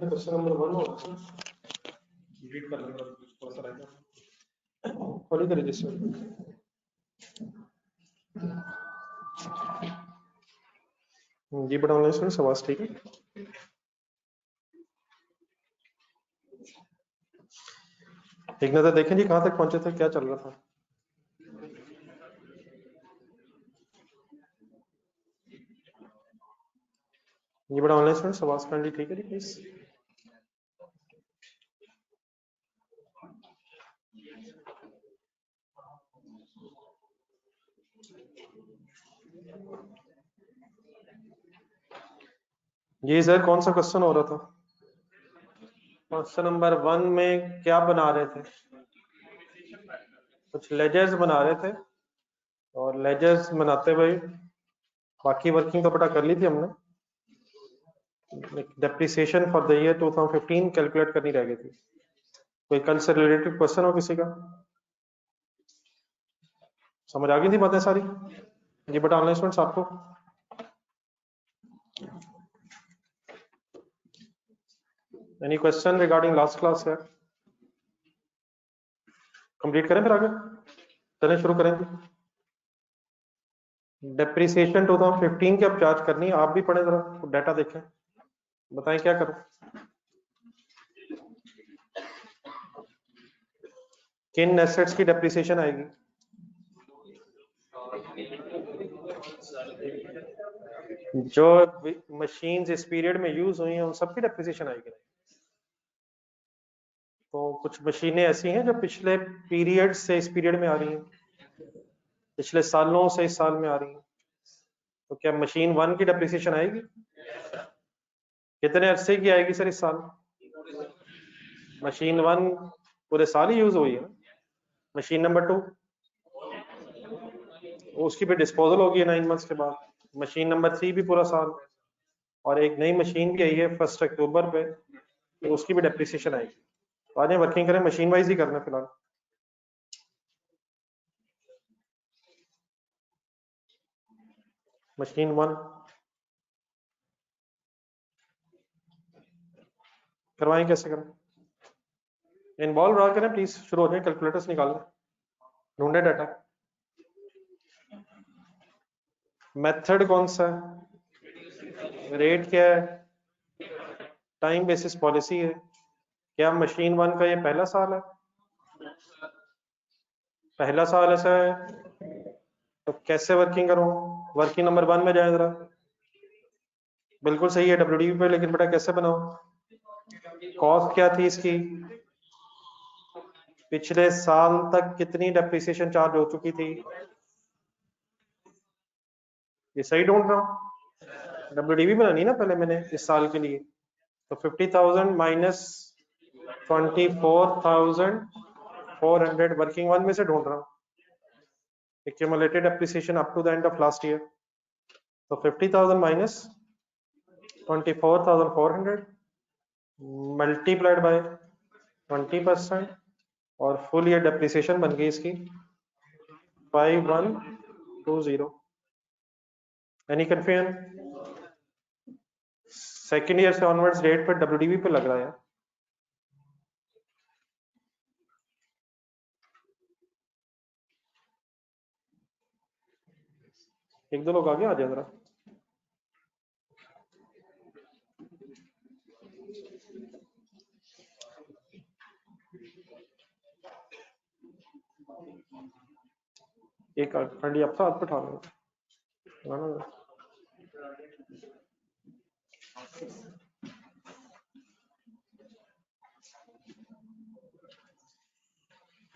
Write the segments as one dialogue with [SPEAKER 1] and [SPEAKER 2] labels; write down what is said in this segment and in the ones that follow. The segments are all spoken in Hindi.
[SPEAKER 1] क्वेश्चन नंबर 1 होगा, रीड कर लेंगे थोड़ा सा रहेगा, खोली कर रजिस्टर। जी बड़ा ऑनलाइन स्टूडेंट्स, आवाज ठीक है? एक नजर देखें जी, कहाँ तक पहुंचे थे, क्या चल रहा था? ये बड़ा ऑनलाइन स्टूडेंट्स, आवाज काइंडली ठीक है जी प्लीज। जी सर, कौन सा क्वेश्चन हो रहा था? क्वेश्चन नंबर 1 में क्या बना रहे थे? कुछ लेजर्स बना रहे थे, और लेजर्स बनाते हुए बाकी वर्किंग तो पता कर ली थी हमने, depreciation for the year 2015 calculate करनी रह गई थी। कोई कल से रिलेटेड क्वेश्चन हो किसी का? समझ आ गई थी बातें सारी? जी बट ऑनलाइन स्टूडेंट्स आपको any question regarding last class है? कंप्लीट करें फिर आगे चलें, शुरू करें। डेप्रिसिएशन 2015 की अब चार्ज करनी है, आप भी पढ़े जरा, डाटा देखें, बताएं क्या करूं। किन एसेट्स की डेप्रिसिएशन आएगी? जो मशीन्स इस पीरियड में यूज हुई हैं उन सबकी डेप्रिसिएशन आएगी। तो कुछ मशीनें ऐसी हैं जो पिछले पीरियड से इस पीरियड में आ रही हैं, पिछले सालों से इस साल में आ रही हैं, तो क्या मशीन 1 की डेप्रिसिएशन आएगी? कितने अरसे की आएगी सर इस साल? मशीन 1 पूरे साल ही यूज हुई है। मशीन नंबर 2 उसकी भी डिस्पोजल होगी 9 मंथ्स के बाद। मशीन नंबर 3 भी पूरा साल, और एक नई मशीन भी आई है 1 अक्टूबर पे, तो उसकी भी डेप्रिसिएशन आएगी। तो आज वर्किंग करें, मशीन वाइज ही करना फिलहाल। मशीन 1 करवाएं, कैसे करें? इन्वॉल्व रहा करें प्लीज, शुरू हो जाए, कैलकुलेटर्स निकालना, ढूंढे डाटा। मेथड कौन सा है? रेट क्या है? टाइम बेसिस पॉलिसी है। क्या मशीन 1 का ये पहला साल है? पहला साल ऐसा है, तो कैसे वर्किंग करूं? वर्किंग नंबर 1 में जाए जरा, बिल्कुल सही है WDV पे, लेकिन बेटा कैसे बनाओ? कॉस्ट क्या थी इसकी? पिछले साल तक कितनी डेप्रिसिएशन चार्ज हो चुकी थी? ये सही ढूंढ रहा हूँ। WDV बनानी ना पहले मैंने इस साल के लिए, तो 50,000 माइनस 24,400 वर्किंग 1 में से ढूंढ रहा हूँ, accumulated depreciation up to the end of last year। तो 50,000 माइनस 24,400 मल्टीप्लाइड बाय 20%, और फुल ईयर डेप्रिसिएशन बन गई इसकी 5120। Any confusion? सेकेंड ईयर से ऑनवर्ड्स रेट पर WDV पे लग रहा है। एक दो लोग आगे आ जाए जरा। एक खंडी अब हाथ पे उठा लो।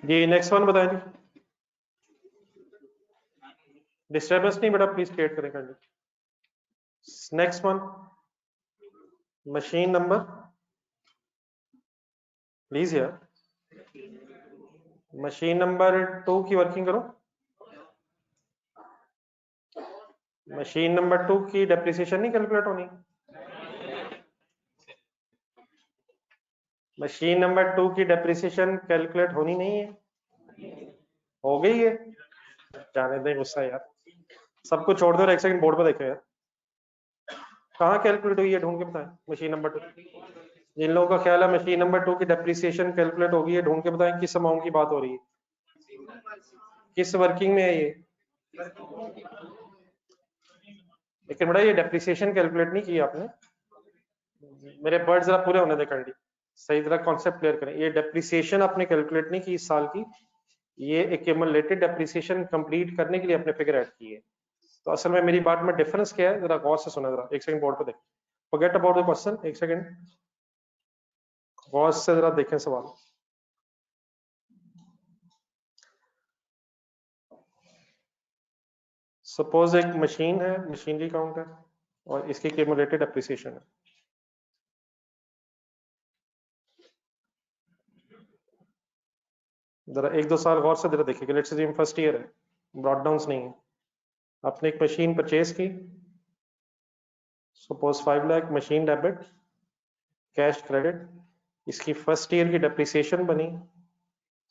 [SPEAKER 1] जी नेक्स्ट वन बताएं जी। डिस्टर्बेंस नहीं बेटा, प्लीज क्रिएट करें खंडी। Next one, machine number please यार, मशीन नंबर 2 की वर्किंग करो। मशीन नंबर 2 की डेप्रिसिएशन नहीं कैलकुलेट होनी? मशीन नंबर 2 की डेप्रिसिएशन कैलकुलेट होनी नहीं है? हो गई है? जाने दें गुस्सा यार, सब कुछ छोड़ दो और एक सेकंड बोर्ड पर देखो यार, कहाँ कैलकुलेट हुई है ढूंढ के बताएं मशीन नंबर 2। जिन लोगों का ख्याल है मशीन नंबर 2 की डेप्रिसिएशन कैलकुलेट होगी है, ढूंढ के बताएं किस अमाउंट की बात हो रही है, किस वर्किंग में है ये। लेकिन बड़ा ये डेप्रिसिएशन कैलकुलेट नहीं की आपने, मेरे वर्ड जरा पूरे होने दे कैंडी, सही तरह कॉन्सेप्ट क्लियर करें। ये डेप्रिसिएशन आपने कैलकुलेट नहीं की इस साल की, ये एक्यूमुलेटेड डेप्रिसिएशन कंप्लीट करने के लिए आपने फिगर ऐड की है। तो असल में मेरी बात में डिफरेंस क्या है, जरा गौर से सुना, जरा एक सेकंड बोर्ड पे देखें, फॉरगेट अबाउट द क्वेश्चन, एक सेकंड गौर से जरा देखें सवाल। सपोज एक मशीन है, मशीनरी काउंट है और इसकी एक्यूमुलेटेड डेप्रिसिएशन है। जरा एक दो साल गौर से जरा देखिए, लेट्स अज्यूम फर्स्ट ईयर है, ब्रॉड डाउन्स नहीं है। आपने एक मशीन परचेज की, suppose 5 lakh, machine debit, cash credit, इसकी फर्स्ट ईयर की डेप्रिसिएशन बनी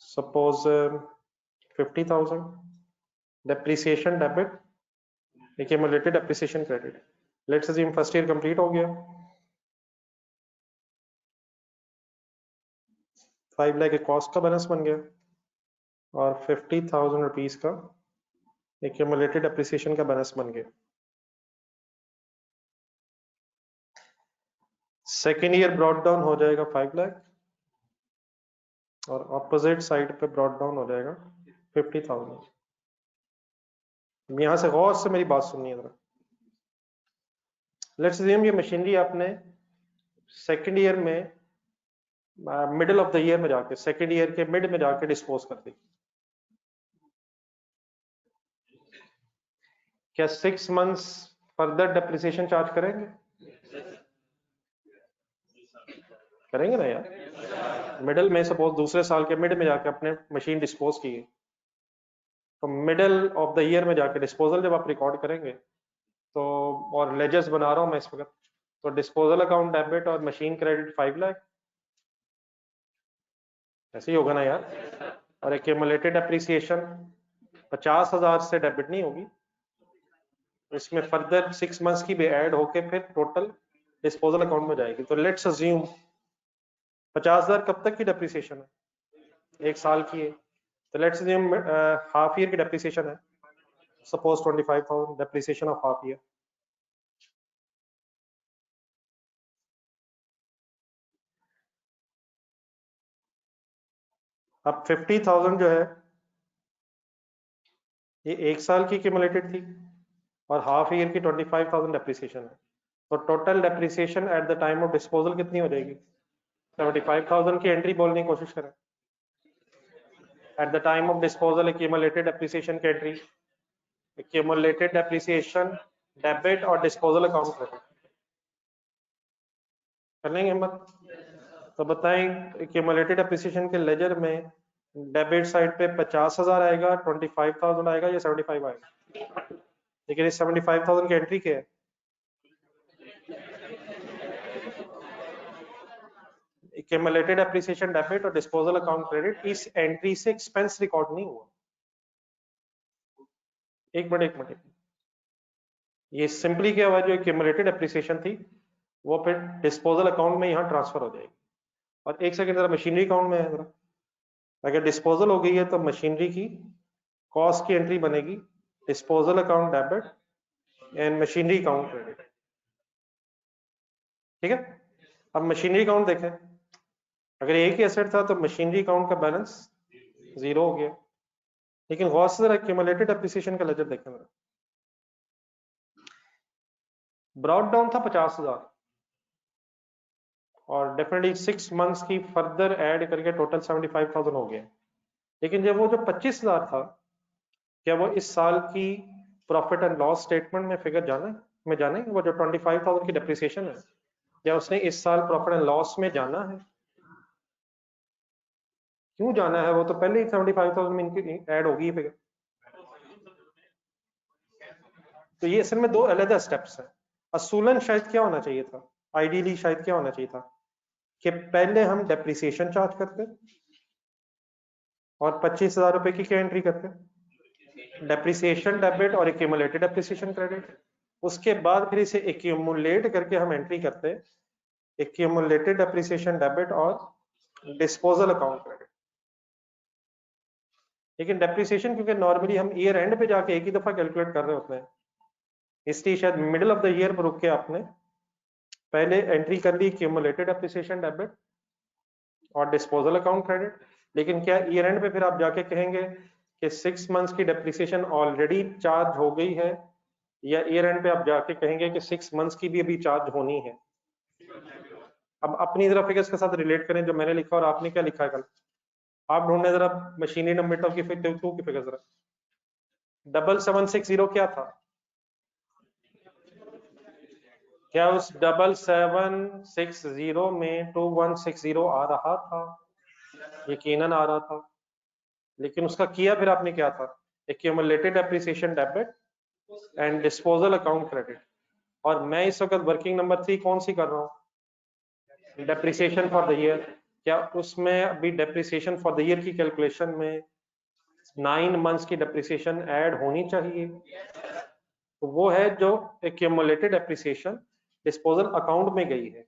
[SPEAKER 1] suppose 50,000, depreciation debit, accumulated depreciation credit. Let's assume first year complete हो गया, 5 लाख के कॉस्ट का बैलेंस बन गया और 50,000 रुपीज का एक्यूमुलेटेड डेप्रिसिएशन का बैलेंस बन गया। सेकेंड ईयर ब्रॉड डाउन हो जाएगा 5 लाख और ऑपोजिट साइड पे ब्रॉड डाउन हो जाएगा 50,000। यहां से गौर से मेरी बात सुननी है जरा। लेट्स अज्यूम ये मशीनरी आपने सेकेंड ईयर में, मिडिल ऑफ द ईयर में जाके, सेकेंड ईयर के मिड में जाके डिस्पोज कर दी। क्या 6 मंथ्स फर्दर डेप्रिसिएशन चार्ज करेंगे? करेंगे ना यार। मिडिल में सपोज दूसरे साल के मिड में जाके अपने मशीन डिस्पोज की, तो मिडिल ऑफ द ईयर में जाके डिस्पोजल जब आप रिकॉर्ड करेंगे तो, और लेजर्स बना रहा हूं मैं इस वक्त, तो डिस्पोजल अकाउंट डेबिट और मशीन क्रेडिट 5 लाख, ऐसे ही होगा ना यार। और एक्यूमुलेटेड डेप्रिसिएशन 50,000 से डेबिट नहीं होगी, इसमें फर्दर 6 मंथ्स की भी ऐड होके फिर टोटल डिस्पोजल अकाउंट में जाएगी। तो लेट्स अज्यूम 50,000 कब तक की डेप्रिसिएशन है? 1 साल की है। तो लेट्स अज्यूम हाफ ईयर की डेप्रिसिएशन है, suppose 25,000 depreciation of half year. अब 50,000 जो है ये 1 साल की एक्यूमुलेटेड थी और हाफ ईयर की 25,000 डेप्रिसिएशन है, तो total depreciation at the time of disposal कितनी हो जाएगी? 75,000 की एंट्री बोलने की कोशिश करें। At the time of disposal accumulated depreciation की एंट्री, एक्यूमुलेटेड डेप्रिसिएशन डेबिट और डिस्पोजल अकाउंट क्रेडिट कर लेंगे हिम्मत? तो बताएं एक्यूमुलेटेड डेप्रिसिएशन के लेजर में डेबिट साइड पे 50,000 आएगा, 25,000 आएगा या 75 आएगा? लेकिन इस 75,000 की एंट्री क्या है? एक्यूमुलेटेड एप्रिसिएशन डेबिट और डिस्पोजल अकाउंट क्रेडिट, इस एंट्री से एक्सपेंस रिकॉर्ड नहीं हुआ। एक मिनट, ये सिंपली क्या हुआ, जो एक्यूमुलेटेड एप्रिसिएशन थी वो फिर डिस्पोजल अकाउंट में यहाँ ट्रांसफर हो जाएगी। और एक सेकंड जरा मशीनरी अकाउंट में है जरा, अगर डिस्पोजल हो गई है तो मशीनरी की कॉस्ट की एंट्री बनेगी disposal account debit and machinery account credit. ठीक है, अब मशीनरी अकाउंट देखें, अगर एक ही एसेट था तो मशीनरी अकाउंट का बैलेंस 0 हो गया। लेकिन गौर से जरा एक्यूमुलेटेड एप्रिसिएशन का लेजर देखें, ब्रॉड डाउन था 50,000 और डेफिनेटली 6 मंथ्स की फर्दर ऐड करके टोटल 75,000 हो गया। लेकिन जब वो जो 25,000 था, क्या वो इस साल की प्रॉफिट एंड लॉस स्टेटमेंट में फिगर जाने वो जो 25,000 की डेप्रिसिएशन है, क्या उसने इस साल प्रॉफिट एंड लॉस में जाना है? क्यों जाना है? वो तो पहले ही 75,000 में इनकी ऐड होगी फिगर। तो ये असल में दो अलग स्टेप्स हैं। असूलन शायद क्या होना चाहिए था, आइडियली शायद क्या होना चाहिए था कि पहले हम डेप्रिसिएशन चार्ज करते और 25,000 रुपए की क्या एंट्री करते, डेप्रिसिएशन डेबिट और एक्यूमुलेटेड डेप्रिसिएशन क्रेडिट। उसके बाद फिर इसे एक्यूमुलेट करके हम एंट्री करते एक्यूमुलेटेड डेप्रिसिएशन डेबिट और डिस्पोजल अकाउंट क्रेडिट। लेकिन डेप्रिसिएशन क्योंकि नॉर्मली हम ईयर एंड पे जाके एक ही दफा कैलकुलेट कर रहे होते हैं, इसलिए शायद मिडिल ऑफ द ईयर पर रुक के आपने पहले एंट्री कर ली एक्यूमुलेटेड डेप्रिसिएशन डेबिट और डिस्पोजल अकाउंट क्रेडिट। लेकिन क्या ईयर एंड पे फिर आप जाके कहेंगे कि 6 मंथ्स की डेप्रिसिएशन ऑलरेडी चार्ज हो गई है, या ईयर एंड पे आप जाके कहेंगे कि 6 मंथ्स की भी अभी चार्ज होनी है? अब अपनी जरा फिगर्स के साथ रिलेट करें जो मैंने लिखा और आपने क्या लिखा है कल। आप ढूंढने जरा मशीनरी नंबर की फिगर जरा। 7760 क्या था? क्या उस 7760 में 2160 आ रहा था? यकीनन आ रहा था। लेकिन उसका किया फिर आपने क्या था, accumulated depreciation debit and disposal account credit. और मैं इस वक्त वर्किंग नंबर 3 कौन सी कर रहा हूँ, डेप्रिसिएशन फॉर द ईयर। क्या उसमें अभी डेप्रिसिएशन फॉर द ईयर की कैलकुलेशन में 9 मंथ्स की डेप्रिसिएशन ऐड होनी चाहिए? तो वो है जो एक्यूमुलेटेड डेप्रिसिएशन डिस्पोजल अकाउंट में गई है।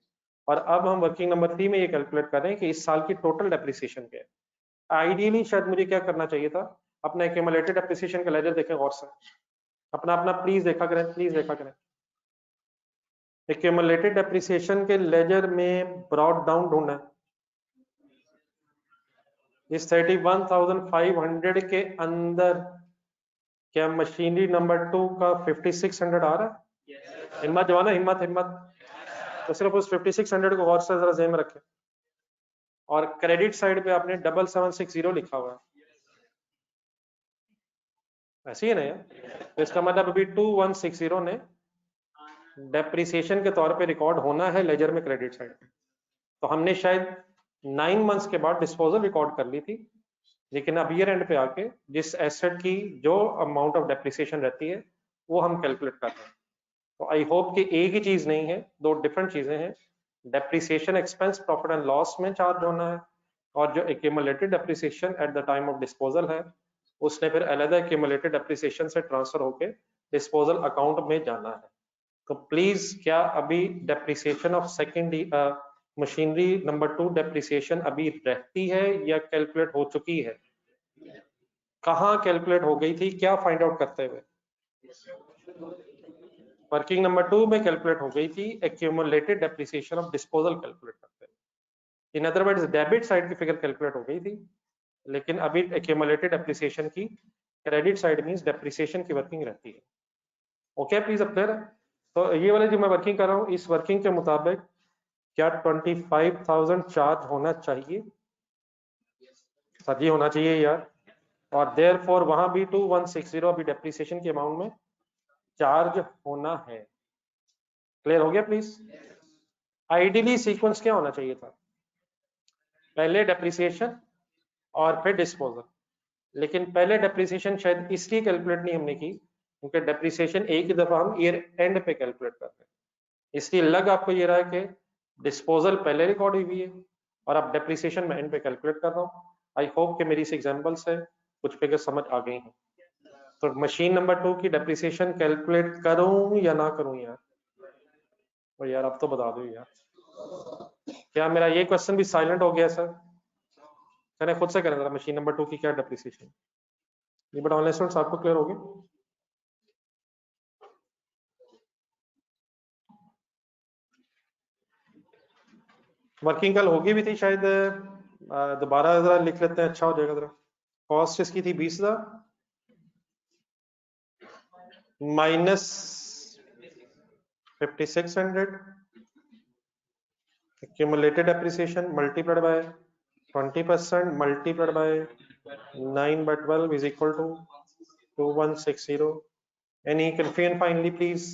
[SPEAKER 1] और अब हम वर्किंग नंबर 3 में ये कैलकुलेट कर रहे हैं कि इस साल की टोटल डेप्रिसिएशन क्या है। आइडियली शायद मुझे क्या करना चाहिए था, अपना एक्यूमुलेटेड डेप्रिसिएशन का लेजर देखें गौर से, अपना अपना प्लीज देखा करें, प्लीज देखा करें। एक्यूमुलेटेड डेप्रिसिएशन के लेजर में ब्रॉड डाउन ढूंढना है। इस 31,500 के अंदर क्या मशीनरी नंबर 2 का 5600 आ रहा है? हिम्मत जवाना, हिम्मत हिम्मत। तो सिर्फ उस 5600 को गौर से जरा ज़हन में रखें। और क्रेडिट साइड पे आपने 7760 लिखा हुआ है, ऐसे ही है ना यार? तो इसका मतलब अभी 2160 ने डेप्रिसिएशन के तौर पे रिकॉर्ड होना है लेजर में क्रेडिट साइड पे। तो हमने शायद 9 मंथ्स के बाद डिस्पोजल रिकॉर्ड कर ली थी, लेकिन अब ईयर एंड पे आके जिस एसेट की जो अमाउंट ऑफ डेप्रिसिएशन रहती है वो हम कैलकुलेट कर रहे हैं। तो आई होप कि एक ही चीज नहीं है, दो डिफरेंट चीजें हैं। Depreciation expense profit and loss में चार्ज होना है, और जो accumulated depreciation at the time of disposal है उसने फिर अलग एक्यूमुलेटेड डेप्रिसिएशन से ट्रांसफर होके डिस्पोजल अकाउंट में जाना है। तो प्लीज क्या अभी depreciation of second machinery number 2 depreciation अभी रहती है या कैलकुलेट हो चुकी है? कहाँ कैलकुलेट हो गई थी, क्या फाइंड आउट करते हुए? वर्किंग नंबर 2 में कैलकुलेट हो गई थी, accumulated depreciation of disposal calculate करते हैं। In other words debit side की फिगर कैलकुलेट हो गई थी, लेकिन अभी एक्यूमुलेटेड डेप्रिसिएशन की क्रेडिट साइड मींस डेप्रिसिएशन की वर्किंग रहती है। ओके प्लीज अब क्लियर है? तो ये वाले जो मैं वर्किंग कर रहा हूँ इस वर्किंग के मुताबिक क्या 25,000 चार्ज होना चाहिए? सर होना चाहिए यार। और देयरफॉर वहां भी 2160 अभी डेप्रिसिएशन के अमाउंट में चार्ज होना है। क्लियर हो गया प्लीज? आइडियली सीक्वेंस क्या होना चाहिए था, पहले डेप्रिसिएशन और फिर डिस्पोजल। लेकिन पहले डेप्रिसिएशन शायद इसलिए कैलकुलेट नहीं हमने की क्योंकि डेप्रिसिएशन एक ही दफा हम ईयर एंड पे कैलकुलेट कर रहे हैं, इसलिए लग आपको ये रहा है कि डिस्पोजल पहले रिकॉर्ड हुई है और अब डेप्रिसिएशन मैं एंड पे कैलकुलेट कर रहा हूँ। आई होप कि मेरी इस एग्जांपल से कुछ फिगर समझ आ गई हैं। तो मशीन नंबर 2 की डेप्रिसिएशन कैलकुलेट करूं या ना करूं यार? और यार अब तो बता दो यार, क्या मेरा ये क्वेश्चन भी साइलेंट हो गया सर? मैंने खुद से करें जरा, मशीन नंबर 2 की क्या डेप्रिसिएशन? ये बट ऑनलाइन स्टूडेंट्स आपको क्लियर हो गया? वर्किंग कल होगी भी थी शायद, दोबारा जरा लिख लेते हैं, अच्छा हो जाएगा। जरा कॉस्ट इसकी थी 20,000 minus 5600 accumulated depreciation multiplied by 20% multiplied by 9/12 is equal to 2160. Any confusion finally please?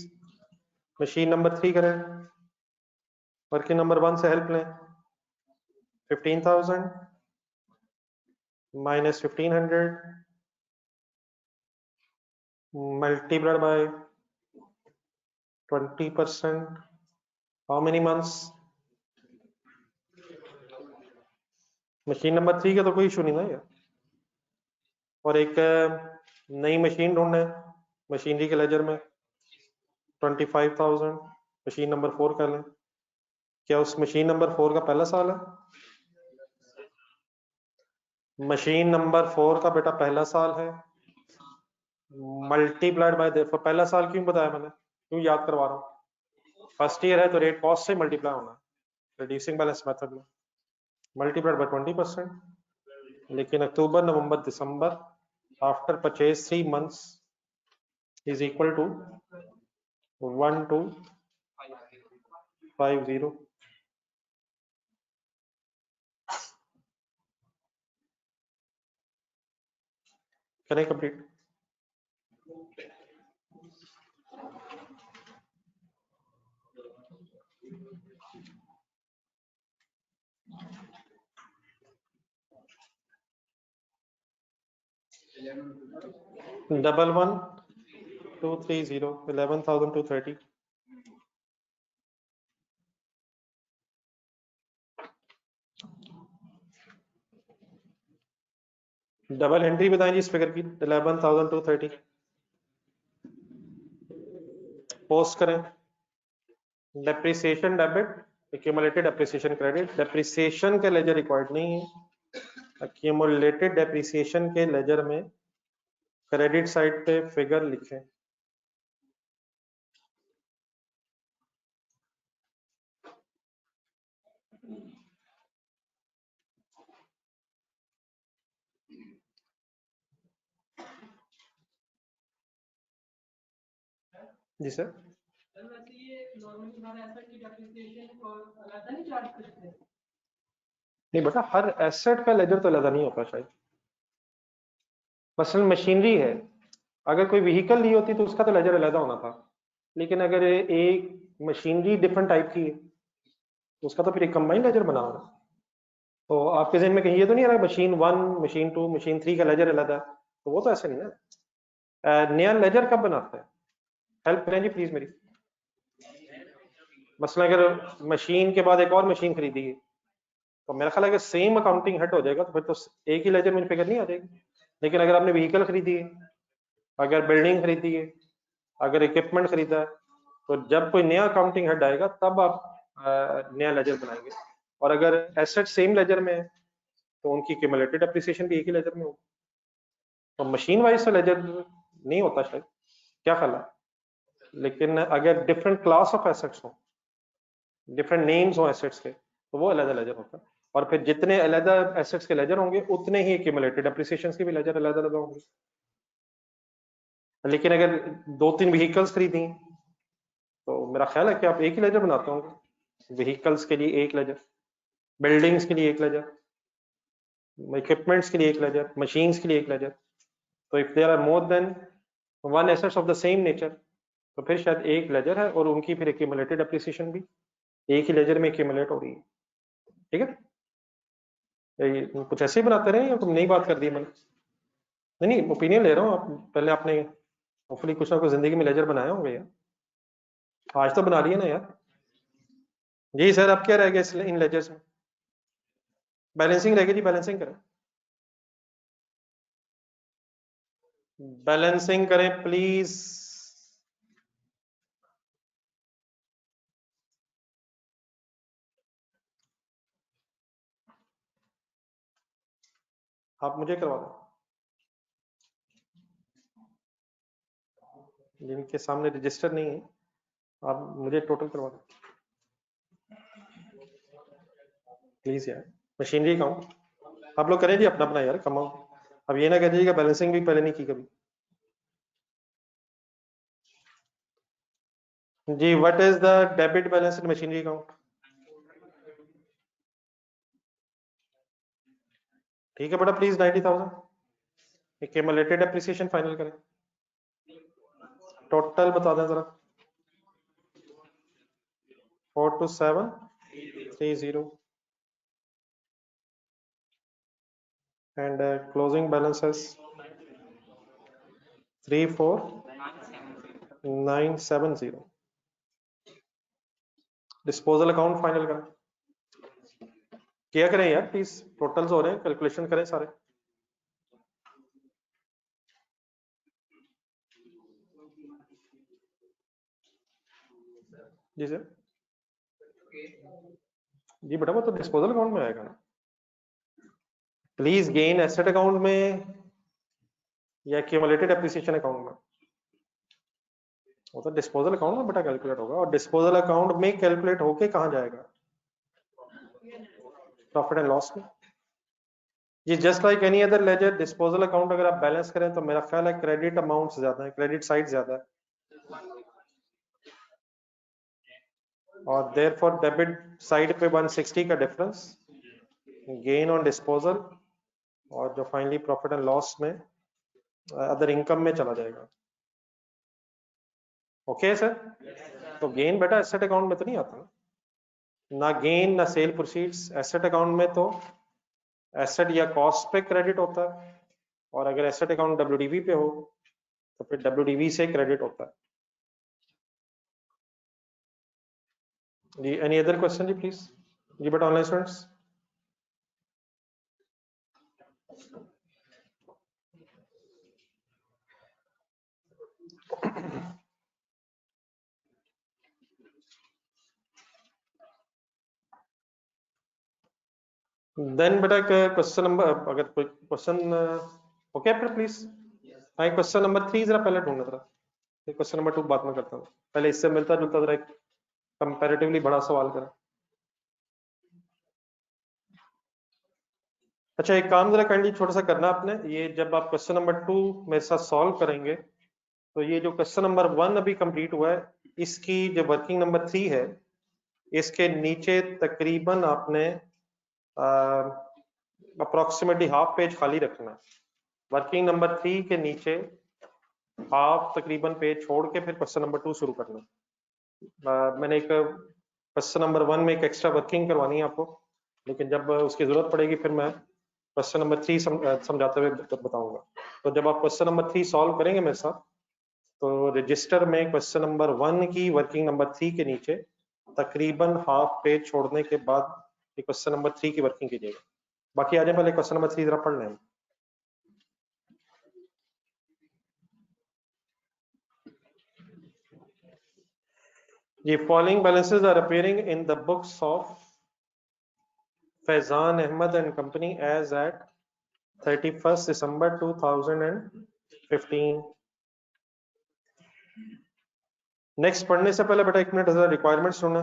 [SPEAKER 1] Machine number 3 करें, वर्किंग नंबर 1 से हेल्प लें। 15,000 minus 1500 multiplied by 20%, how many months? Machine number 3 का तो कोई इशू नहीं ना यार। और एक नई मशीन ढूंढना है मशीनरी के लेजर में 25,000, मशीन नंबर 4 कर लें। क्या उस मशीन नंबर 4 का पहला साल है? मशीन नंबर 4 का बेटा पहला साल है, मल्टीप्लाइड बाय पहला साल क्यों बताया मैंने, क्यों याद करवा रहा हूँ? फर्स्ट ईयर है तो रेट कॉस्ट से मल्टीप्लाई होना है रिड्यूसिंग बैलेंस मेथड में, मल्टीप्लाइड बाय 20%। लेकिन अक्टूबर नवंबर दिसंबर after purchase 3 months is equal to 1250। करें कंप्लीट। डबल 1,230 11,230। डबल एंट्री बताएं जी इस फिगर की 11,230। पोस्ट करें depreciation debit, accumulated depreciation credit. Depreciation के लेजर रिक्वायर्ड नहीं है, एक्यूमुलेटेड डेप्रिसिएशन के लेजर में क्रेडिट साइड पे फिगर लिखें। जी सर। नहीं बेटा, हर एसेट का लेजर तो अलग नहीं होता शायद। मसलन मशीनरी है, अगर कोई व्हीकल ली होती तो उसका तो लेजर अलग होना था, लेकिन अगर एक मशीनरी डिफरेंट टाइप की है तो उसका तो फिर एक कंबाइंड लेजर बना होगा। तो आपके जहन में कहीं ये तो नहीं आ रहा मशीन 1, मशीन 2, मशीन 3 का लेजर अलग है, तो वो तो ऐसे नहीं है। नया लेजर कब बनाते हैं? हेल्प करें जी प्लीज मेरी। मसलन अगर मशीन के बाद एक और मशीन खरीदी है तो मेरा ख्याल है कि सेम अकाउंटिंग हेड हो जाएगा, तो फिर तो एक ही लेजर में फिगर नहीं आ जाएगी। लेकिन अगर आपने व्हीकल खरीदी है, अगर बिल्डिंग खरीदी है, अगर इक्विपमेंट खरीदा है, तो जब कोई नया अकाउंटिंग हेड आएगा तब आप नया लेजर बनाएंगे। और अगर एसेट सेम लेजर में है तो उनकी क्यूमुलेटेड एप्रिसिएशन भी एक ही लेजर में होगी। तो मशीन वाइज तो लेजर नहीं होता शायद, क्या ख्याल है? लेकिन अगर डिफरेंट क्लास ऑफ एसेट्स हो, डिफरेंट नेम्स हो एसेट्स के, तो वो अलग लेजर होता है। और फिर जितने अलग एसेट्स के लेजर होंगे उतने ही एक्यूमुलेटेड एप्रिसिएशन के भी लेजर अलग अलग होंगे। लेकिन अगर 2-3 व्हीकल्स खरीदी तो मेरा ख्याल है कि आप एक ही लेजर बनाते होंगे। व्हीकल्स के लिए एक लेजर, बिल्डिंग्स के लिए एक लेजर, इक्विपमेंट्स के लिए एक लेजर, मशीन्स के लिए एक लेजर। तो if there are more than one assets of the same nature तो फिर शायद एक लेजर है और उनकी फिर एक्यूमुलेटेड एप्रिसिएशन भी एक ही लेजर में एक्यूमुलेट हो रही है। ठीक है, कुछ ऐसे ही बनाते रहे या तुम नई बात कर दी मैंने? नहीं नहीं, ओपिनियन ले रहा हूँ। आप पहले आपने होपफुली कुछ ना कुछ जिंदगी में लेजर बनाए होंगे यार, आज तो बना लिए ना यार। जी सर, अब क्या रह गया इन लेजर्स में? बैलेंसिंग रह गई जी, बैलेंसिंग करें, बैलेंसिंग करें प्लीज। आप मुझे करवा दो, जिनके सामने रजिस्टर नहीं है आप मुझे टोटल करवा दो प्लीज यार। मशीनरी अकाउंट आप लोग करें जी अपना अपना यार, कमाओ। अब ये ना कह दीजिएगा बैलेंसिंग भी पहले नहीं की कभी। जी, what is the debit balance in machinery account? ठीक है बेटा, प्लीज 90,000 एक्यूमुलेटेड एप्रिसिएशन फाइनल करें, टोटल बता दें जरा। 42730 and closing balances 34970। Disposal account final करें, किया करें यार प्लीज, टोटल्स हो रहे हैं, कैलकुलेशन करें सारे। जी सर, जी बेटा वो तो डिस्पोजल अकाउंट में आएगा ना। प्लीज गेन एसेट अकाउंट में या एक्यूमुलेटेड एप्रिसिएशन अकाउंट में? वो तो डिस्पोजल अकाउंट में बेटा कैलकुलेट होगा, और डिस्पोजल अकाउंट में कैलकुलेट होके कहाँ जाएगा? प्रॉफिट एंड लॉस में। ये just like any other ledger, disposal account अगर आप बैलेंस करें तो मेरा ख्याल है क्रेडिट अमाउंट ज्यादा है, क्रेडिट साइड ज्यादा है, और देयरफॉर डेबिट साइड पे 160 का डिफरेंस गेन ऑन डिस्पोजल और जो फाइनली प्रॉफिट एंड लॉस में अदर इनकम में चला जाएगा। ओके सर, तो गेन बेटा एसेट अकाउंट में तो नहीं आता ना गेन ना सेल प्रोसीड्स। एसेट अकाउंट में तो एसेट या कॉस्ट पे क्रेडिट होता है, और अगर एसेट अकाउंट डब्ल्यूडीवी पे हो तो फिर डब्ल्यूडीवी से क्रेडिट होता है। जी एनी अदर क्वेश्चन जी प्लीज? जी बेटा ऑनलाइन स्टूडेंट्स, देन बेटा क्वेश्चन नंबर, अगर कोई क्वेश्चन ओके फिर प्लीज। हाँ क्वेश्चन नंबर 3 जरा पहले ढूंढना जरा, क्वेश्चन नंबर 2 बाद में करता हूँ, पहले इससे मिलता जुलता जरा एक कंपैरेटिवली बड़ा सवाल करें। अच्छा एक काम जरा काइंडली छोटा सा करना आपने, ये जब आप क्वेश्चन नंबर 2 मेरे साथ सॉल्व करेंगे तो ये जो क्वेश्चन नंबर 1 अभी कंप्लीट हुआ है, इसकी जो वर्किंग नंबर 3 है, इसके नीचे तकरीबन आपने अप्रोक्सीमेटली हाफ पेज खाली रखना है। वर्किंग नंबर 3 के नीचे हाफ तकरीबन पेज छोड़ के फिर क्वेश्चन नंबर 2 शुरू करना। मैंने एक क्वेश्चन नंबर 1 में एक एक्स्ट्रा वर्किंग करवानी है आपको, लेकिन जब उसकी जरूरत पड़ेगी फिर मैं क्वेश्चन नंबर 3 समझाते हुए बताऊंगा। तो जब आप क्वेश्चन नंबर 3 सॉल्व करेंगे मेरे साथ, तो रजिस्टर में क्वेश्चन नंबर 1 की वर्किंग नंबर 3 के नीचे तकरीबन हाफ पेज छोड़ने के बाद क्वेश्चन नंबर 3 की वर्किंग कीजिएगा। बाकी आ जाए, पहले क्वेश्चन नंबर 3 जरा पढ़ लें। ये following balances are appearing in the books of Faizan Ahmed and company as at 31 December 2015। Next पढ़ने से पहले बेटा एक मिनट जरा रिक्वायरमेंट्स सुनना।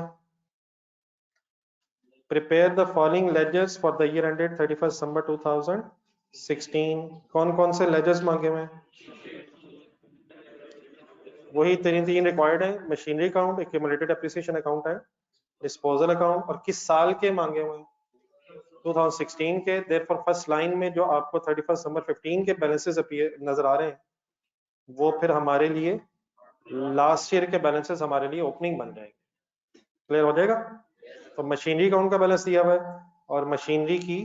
[SPEAKER 1] Prepare the following ledgers for the year ended 31 December 2016। कौन कौन से लेजर्स मांगे हुए हैं? वही तीन रिक्वायर्ड है, machinery account, accumulated appreciation account है, डिस्पोजल अकाउंट, और किस साल के मांगे हुए हैं? 2016 के। देयरफॉर फर्स्ट लाइन में जो आपको 31 दिसंबर 15 के बैलेंसेस नजर आ रहे हैं, वो फिर हमारे लिए लास्ट ईयर के बैलेंसेस हमारे लिए ओपनिंग बन जाएंगे। क्लियर हो जाएगा? तो मशीनरी अकाउंट का बैलेंस दिया हुआ है और मशीनरी की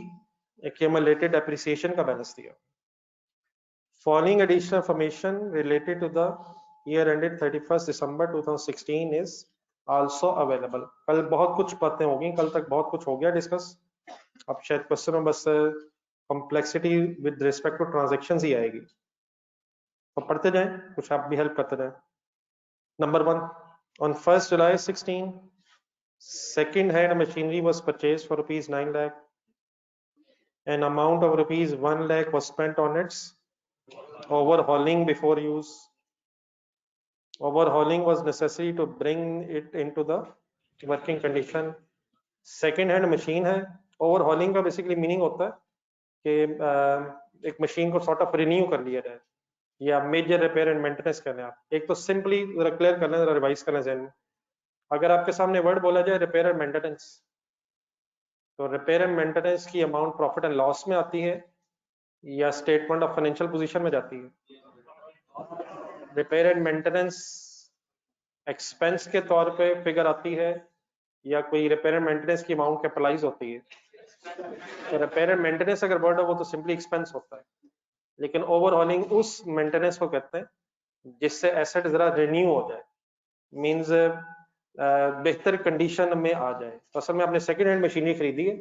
[SPEAKER 1] एक्यूमुलेटेड एप्रिसिएशन का बैलेंस दिया। Following additional information related to the year ended 31 December 2016 is also available. कल बहुत कुछ बातें होगी, कल तक बहुत कुछ हो गया डिस्कस, अब शायद क्वेश्चन में बस complexity with respect to transactions ही आएगी, तो पढ़ते जाएं, कुछ आप भी हेल्प करते जाएं। Number 1, on 1st July 16, second hand machinery was purchased for rupees 9 lakh. An amount of rupees 1 lakh was spent on its overhauling before use. Overhauling was necessary to bring it into the working condition. Second hand machine है, overhauling का basically meaning होता है कि एक मशीन को सॉर्ट ऑफ रिन्यू कर लिया जाए या मेजर रिपेयर एंड मेंटेनेंस करना है। एक तो सिंपली क्लियर कर लें, रिवाइज कर लें ज़हन में। अगर आपके सामने वर्ड बोला जाए रिपेयर एंड मेंटेनेंस, तो रिपेयर एंड मेंटेनेंस की अमाउंट प्रॉफिट एंड लॉस में आती है या स्टेटमेंट ऑफ फाइनेंशियल पोजीशन में जाती है? रिपेयर एंड मेंटेनेंस एक्सपेंस के तौर पे फिगर आती है या कोई रिपेयर एंड मेंटेनेंस की अमाउंट कैपिटलाइज होती है? तो रिपेयर एंड मेंटेनेंस अगर वर्ड हो वो तो सिंपली एक्सपेंस होता है, लेकिन ओवरहॉलिंग उस मेंटेनेंस को कहते हैं जिससे एसेट जरा रिन्यू हो जाए। मींस बेहतर कंडीशन में आ जाए। तो असल में आपने सेकेंड हैंड मशीनरी खरीदी है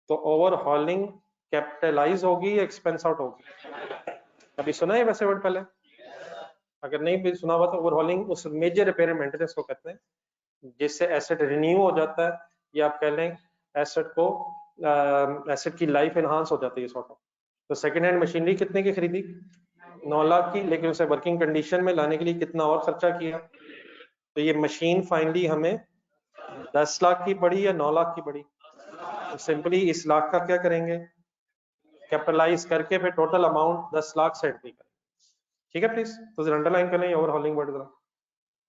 [SPEAKER 1] तो ओवरहॉलिंग कैपिटलाइज होगी या एक्सपेंस आउट होगी? कभी सुना है वैसे वर्ड पहले? अगर नहीं भी सुना हुआ तो ओवरहॉलिंग उस मेजर रिपेयर एंड मेंटेनेंस को कहते हैं जिससे एसेट रिन्यू हो जाता है, या आप कह लें एसेट को एसेट की लाइफ एनहांस हो जाती है सॉर्ट ऑफ। तो सेकेंड हैंड मशीनरी कितने की खरीदी? 9 लाख की, लेकिन उसे वर्किंग कंडीशन में लाने के लिए कितना और खर्चा किया? तो ये मशीन फाइनली हमें 10 लाख की पड़ी या 9 लाख की पड़ी? तो सिंपली इस लाख का क्या करेंगे, कैपिटलाइज करके फिर टोटल अमाउंट 10 लाख से एंट्री करें। ठीक है प्लीज, तो जरा अंडरलाइन कर लें ओवरहॉलिंग वर्ड जरा,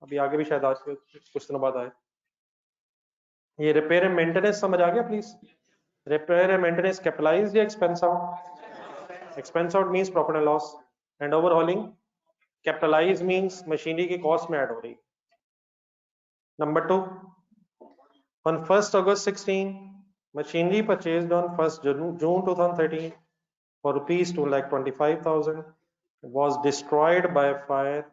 [SPEAKER 1] अभी आगे भी शायद आज के कुछ दिनों बाद आए। ये रिपेयर एंड मेंटेनेंस समझ आ गया please? Repair and maintenance capitalised या expense out? Expense out means profit and loss, and overhauling capitalise means machinery की कॉस्ट में ऐड हो रही। Number 2, on 1st August 16, machinery purchased on 1st June 2013 for rupees 2,25,000 was destroyed by fire,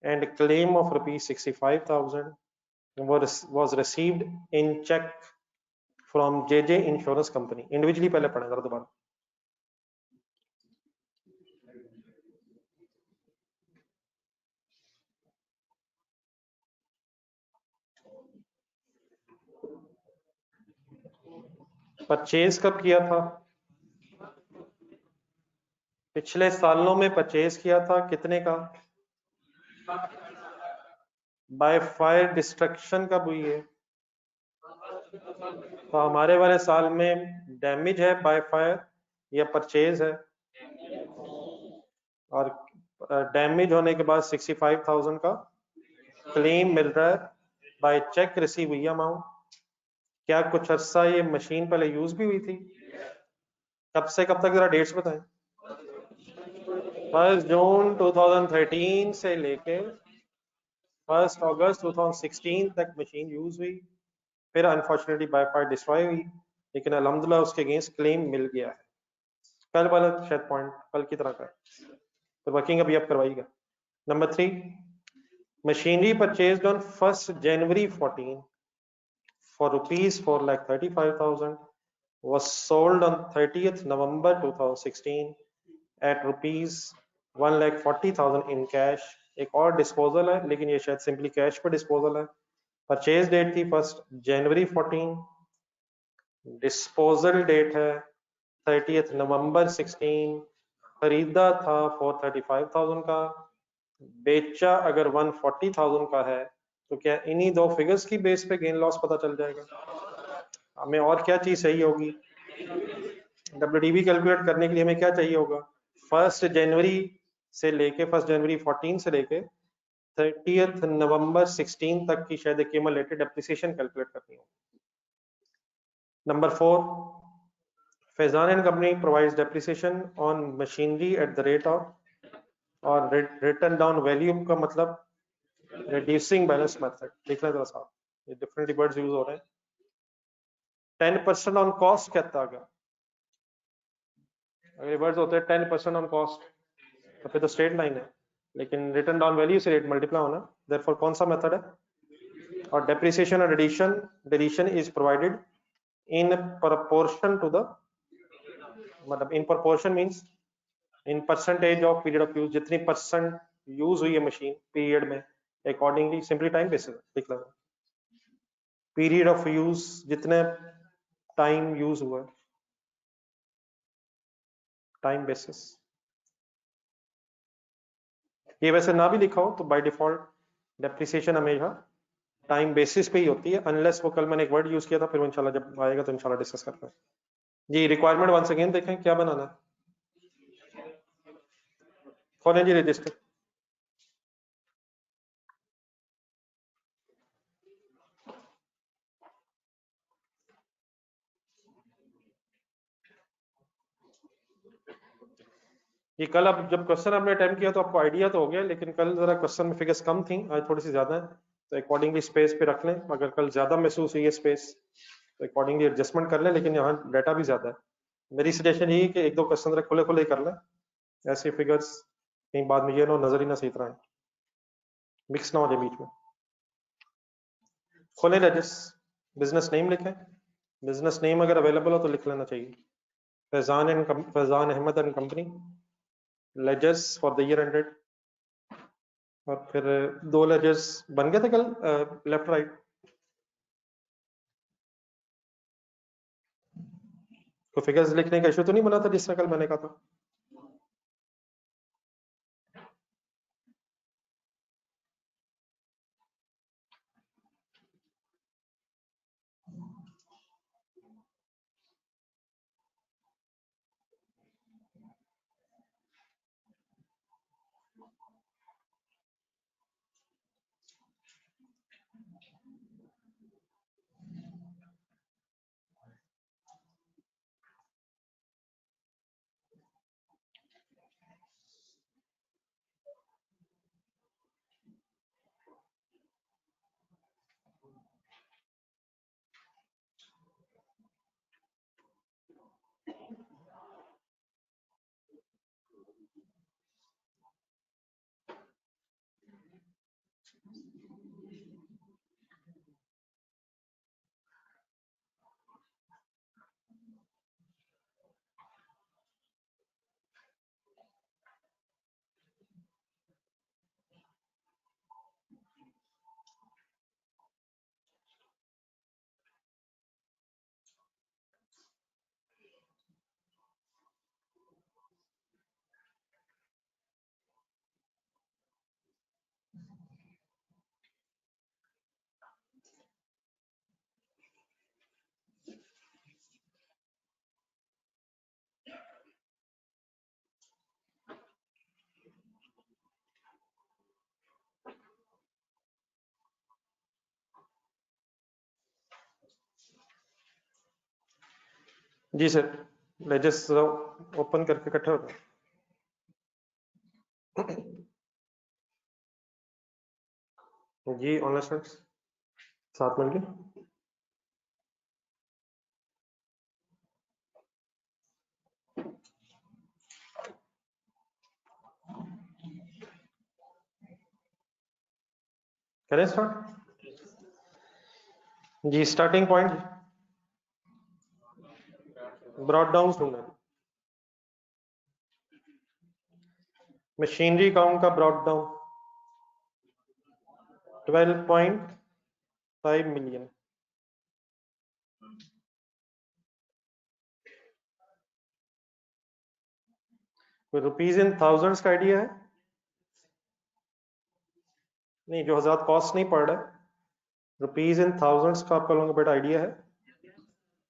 [SPEAKER 1] and claim of rupees 65,000 was received in check from JJ Insurance Company. Individually पहले पढ़ें जरा दोबारा। परचेज कब किया था? पिछले सालों में परचेज किया था, कितने का? बाय फायर डिस्ट्रक्शन कब हुई है? तो हमारे वाले साल में डैमेज है बाय फायर या परचेज है? और डैमेज होने के बाद 65,000 का क्लेम मिल रहा है, बाय चेक रिसीव हुई अमाउंट। क्या कुछ अर्सा ये मशीन पहले यूज भी हुई थी? कब से कब तक, जरा डेट्स बताएं। 1 जून 2013 से लेके 1 अगस्त 2016 तक मशीन यूज हुई, फिर अनफॉर्चुनेटली बाय फायर डिस्ट्रॉय हुई, लेकिन अल्हम्दुलिल्लाह उसके अगेंस्ट क्लेम मिल गया है। कल वाला शायद पॉइंट कल की तरह का, तो वर्किंग अभी आप करवाइएगा। Number 3, machinery purchased on 1st January 14 for rupees 4,35,000 was sold on 30th November 2016 at rupees 1,40,000 in cash। एक और डिस्पोजल है, लेकिन ये शायद सिंपली कैश पर डिस्पोजल है। परचेज डेट थी 1st January 14, डिस्पोजल डेट है 30th November 16, खरीदा था 435,000 का, बेचा अगर 140,000 का है, तो क्या इन्हीं दो फिगर्स की बेस पे गेन लॉस पता चल जाएगा? हमें और क्या चीज सही होगी? WDV कैलकुलेट करने के लिए हमें क्या चाहिए होगा? 1st January से लेके 1st January 14 से लेके 30th November 16 तक की शायद एक्यूमुलेटेड डेप्रिसिएशन कैलकुलेट करनी होगी। Number 4, Faizan and company provides depreciation on machinery at the rate of, और रिटन डाउन वैल्यू का मतलब रिड्यूसिंग बैलेंस मेथड। देख लें जरा साहब, ये डिफरेंट वर्ड्स यूज हो रहे हैं। 10% ऑन कॉस्ट कहता है, अगर वर्ड्स होते हैं 10% ऑन कॉस्ट तो फिर तो स्ट्रेट लाइन है, लेकिन रिटन डाउन वैल्यू से रेट मल्टीप्लाई होना, देयरफॉर कौन सा मेथड है? और डेप्रिसिएशन और addition is provided in proportion to the, मतलब in proportion means in percentage of period of use, जितनी परसेंट यूज हुई है मशीन पीरियड में, अकॉर्डिंगली सिंपली टाइम बेसिस लिख लेना, पीरियड ऑफ यूज जितने टाइम यूज हुआ है, टाइम बेसिस। ये वैसे ना भी लिखा हो तो बाय डिफॉल्ट डेप्रिसिएशन हमेशा टाइम बेसिस पे ही होती है, अनलेस वो कल मैंने एक वर्ड यूज किया था, फिर वो इंशाल्लाह जब आएगा तो इंशाल्लाह डिस्कस करते हैं। जी रिक्वायरमेंट वंस अगेन देखें क्या बनाना है। खोलें जी रजिस्टर। ये कल अब जब क्वेश्चन आपने अटेम्प्ट किया तो आपको आइडिया तो हो गया, लेकिन कल जरा क्वेश्चन में फिगर्स कम थी, आज थोड़ी सी ज्यादा है, तो अकॉर्डिंगली स्पेस पे रख लें। अगर कल ज्यादा महसूस हुई है स्पेस तो अकॉर्डिंगली एडजस्टमेंट कर लें, लेकिन यहाँ डाटा भी ज्यादा है। मेरी सजेशन यही है कि एक दो क्वेश्चन खुले खुले कर लें, ऐसे फिगर्स कहीं बाद में ये ना नजर ही ना सही तरह मिक्स ना हो जाए बीच में। खोले लेजर्स, बिजनेस नेम लिखें, बिजनेस नेम अगर अवेलेबल हो तो लिख लेना चाहिए, Faizan Ahmed and company, ledgers for the year ended. और फिर 2 लेजर्स बन गए थे कल, लेफ्ट राइट। तो फिगर्स लिखने का इशू तो नहीं बना था जिस तरह कल मैंने कहा था? जी सर, लेजर्स ओपन करके इकट्ठा होता जी ऑनलाइन स्टूडेंट्स 7 मिनट के। करें स्टार्ट जी। स्टार्टिंग पॉइंट ब्रॉड डाउन ढूंढना, मशीनरी काउंट का brought down 12.5 million. Rupees in thousands का आइडिया है? नहीं, जो हज़ार कॉस्ट नहीं पड़ रहा है, रुपीज इन थाउजेंड्स का आपका लोगों को बेटा आइडिया है?